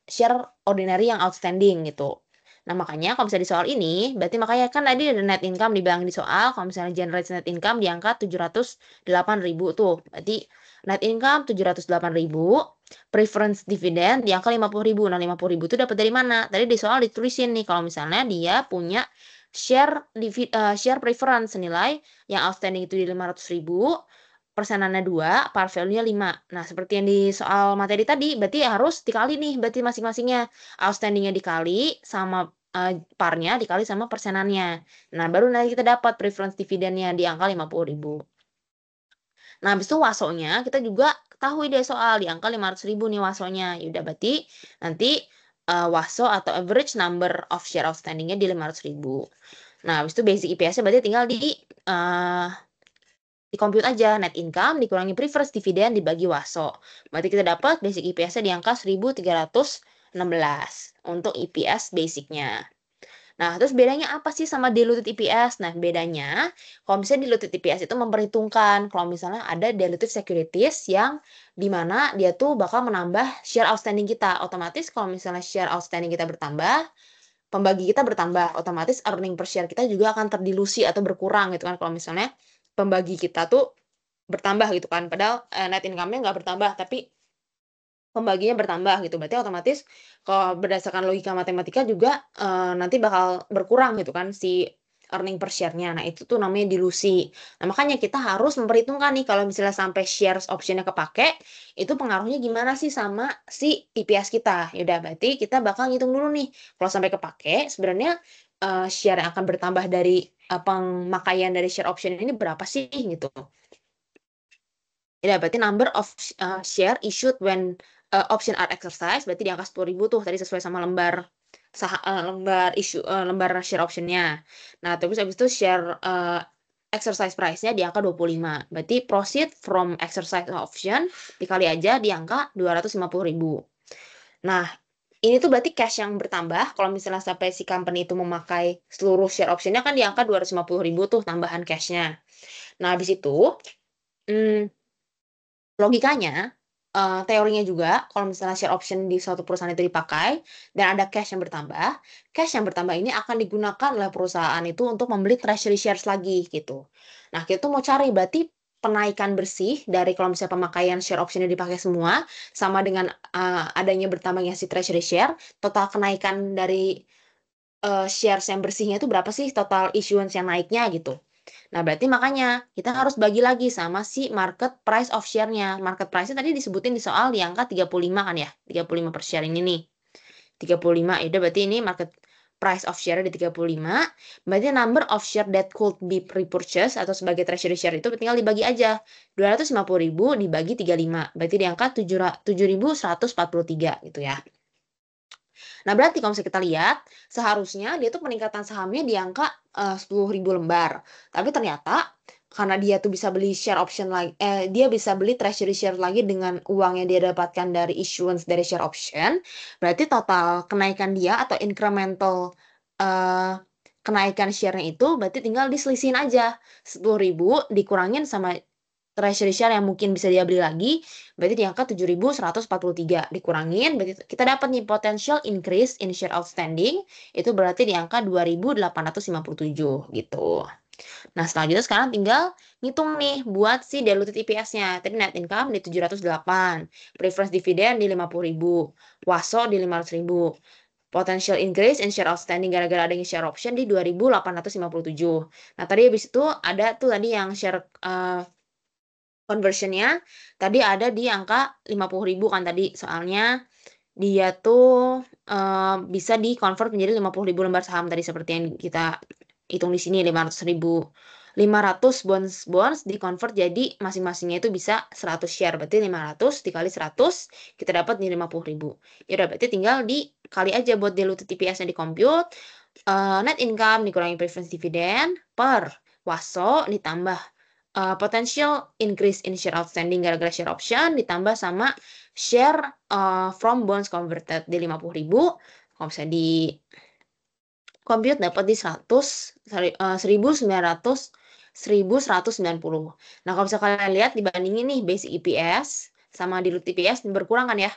share ordinary yang outstanding gitu. Nah, makanya kalau misalnya di soal ini, berarti makanya kan tadi ada net income dibilang di soal, kalau misalnya generate net income di angka 708.000 tuh. Berarti net income 708.000, preference dividend di angka 50.000. Nah, 50.000 itu dapat dari mana? Tadi di soal ditulisin nih kalau misalnya dia punya share preference senilai yang outstanding itu di 500.000, persenannya 2, par value-nya 5. Nah, seperti yang di soal materi tadi, berarti harus dikali nih, berarti masing-masingnya. Outstanding-nya dikali sama par-nya dikali sama persenannya. Nah, baru nanti kita dapat preference dividend-nya di angka 50.000. Nah, habis itu wasonya kita juga ketahui deh soal di angka 500.000 nih wasonya. Ya udah berarti nanti waso atau average number of share outstanding-nya di 500.000. Nah, habis itu basic EPS-nya berarti tinggal di compute aja net income dikurangi preference dividend dibagi waso. Berarti kita dapat basic EPS-nya di angka 1.316 untuk EPS basic-nya. Nah, terus bedanya apa sih sama diluted EPS? Nah, bedanya kalau misalnya diluted EPS itu memperhitungkan kalau misalnya ada diluted securities yang dimana dia tuh bakal menambah share outstanding kita. Otomatis kalau misalnya share outstanding kita bertambah, pembagi kita bertambah, otomatis earning per share kita juga akan terdilusi atau berkurang gitu kan kalau misalnya pembagi kita tuh bertambah gitu kan. Padahal net income-nya nggak bertambah, tapi pembaginya bertambah gitu. Berarti otomatis kalau berdasarkan logika matematika juga nanti bakal berkurang gitu kan si earning per share-nya. Nah, itu tuh namanya dilusi. Nah, makanya kita harus memperhitungkan nih kalau misalnya sampai shares option-nya kepake, itu pengaruhnya gimana sih sama si EPS kita. Ya udah berarti kita bakal ngitung dulu nih. Kalau sampai kepake, sebenarnya share yang akan bertambah dari pemakaian dari share option ini berapa sih gitu. Ya, berarti number of share issued when option are exercised berarti di angka 10.000 tuh tadi sesuai sama lembar lembar share optionnya. Nah, terus habis itu share exercise price-nya di angka 25. Berarti proceed from exercise option dikali aja di angka 250.000. Nah, ini tuh berarti cash yang bertambah kalau misalnya sampai si company itu memakai seluruh share optionnya kan di angka 250.000 tuh tambahan cash-nya. Nah, habis itu logikanya, teorinya juga kalau misalnya share option di suatu perusahaan itu dipakai dan ada cash yang bertambah ini akan digunakan oleh perusahaan itu untuk membeli treasury shares lagi gitu. Nah, kita tuh mau cari berarti penaikan bersih dari kalau misalnya pemakaian share option-nya dipakai semua sama dengan adanya bertambahnya si treasury share, total kenaikan dari shares yang bersihnya itu berapa sih total issuance yang naiknya gitu. Nah, berarti makanya kita harus bagi lagi sama si market price of share-nya. Market price-nya tadi disebutin di soal di angka 35 kan ya. 35 per share ini nih. 35, itu berarti ini market price of share di 35. Berarti number of share that could be repurchased atau sebagai treasury share itu tinggal dibagi aja. 250.000 dibagi 35. Berarti di angka 7.143 gitu ya. Nah, berarti kalau misalnya kita lihat, seharusnya dia tuh peningkatan sahamnya di angka 10.000 lembar. Tapi ternyata karena dia tuh bisa beli share option lagi, dia bisa beli treasury share lagi dengan uang yang dia dapatkan dari issuance dari share option, berarti total kenaikan dia atau incremental kenaikan share-nya itu berarti tinggal diselisihin aja 10.000 dikurangin sama treasury share yang mungkin bisa dia beli lagi, berarti di angka 7.143 dikurangin, berarti kita dapat nih potential increase in share outstanding, itu berarti di angka 2.857 gitu. Nah, selanjutnya sekarang tinggal ngitung nih buat si diluted EPS-nya. Tadi net income di 708, preference dividend di 50.000, WASO di 500.000, potential increase in share outstanding gara-gara adanya share option di 2.857. Nah, tadi habis itu ada tuh tadi yang share conversionnya tadi ada di angka 50.000 kan tadi, soalnya dia tuh bisa di-convert menjadi 50.000 lembar saham tadi seperti yang kita hitung di sini 500.000. 500 bonds di-convert jadi masing-masingnya itu bisa 100 share. Berarti 500 dikali 100 kita dapat di 50.000. Ya udah berarti tinggal dikali aja buat diluted EPS-nya di-compute. Net income dikurangi preference dividend per WASO ditambah potential increase in share outstanding gara-gara share option ditambah sama share from bonds converted di 50.000. Kalau bisa di compute dapat di 1.190. Nah, kalau bisa kalian lihat dibandingin nih basic EPS sama dilute EPS berkurang kan ya.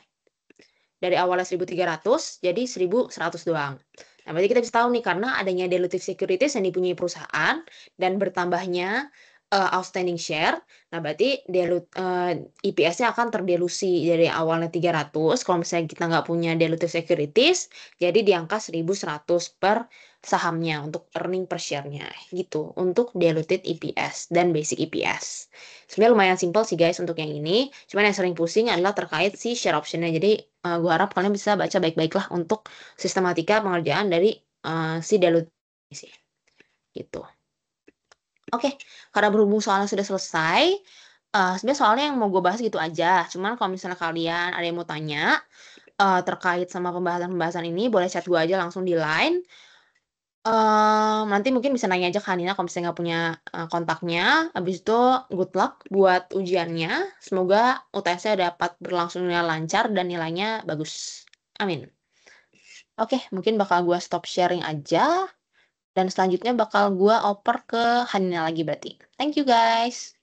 Dari awalnya 1.300 jadi 1.100 doang. Nah, berarti kita bisa tahu nih karena adanya dilutive securities yang dipunyai perusahaan dan bertambahnya outstanding share. Nah, berarti EPS-nya akan terdelusi dari awalnya 300. Kalau misalnya kita nggak punya dilutive securities, jadi di angka 1.100 per sahamnya untuk earning per share-nya gitu untuk diluted EPS dan basic EPS. Sebenarnya lumayan simpel sih guys untuk yang ini. Cuman yang sering pusing adalah terkait si share option-nya. Jadi gue harap kalian bisa baca baik-baik lah untuk sistematika pengerjaan dari si diluted sih gitu. Oke, karena berhubung soalnya sudah selesai, sebenarnya soalnya yang mau gue bahas gitu aja. Cuman kalau misalnya kalian ada yang mau tanya terkait sama pembahasan-pembahasan ini, boleh chat gue aja langsung di line. Nanti mungkin bisa nanya aja ke Hanina kalau misalnya nggak punya kontaknya. Habis itu good luck buat ujiannya. Semoga UTS-nya dapat berlangsung dengan lancar dan nilainya bagus. Amin. Oke, mungkin bakal gue stop sharing aja. Dan selanjutnya bakal gue oper ke Hanina lagi berarti. Thank you guys.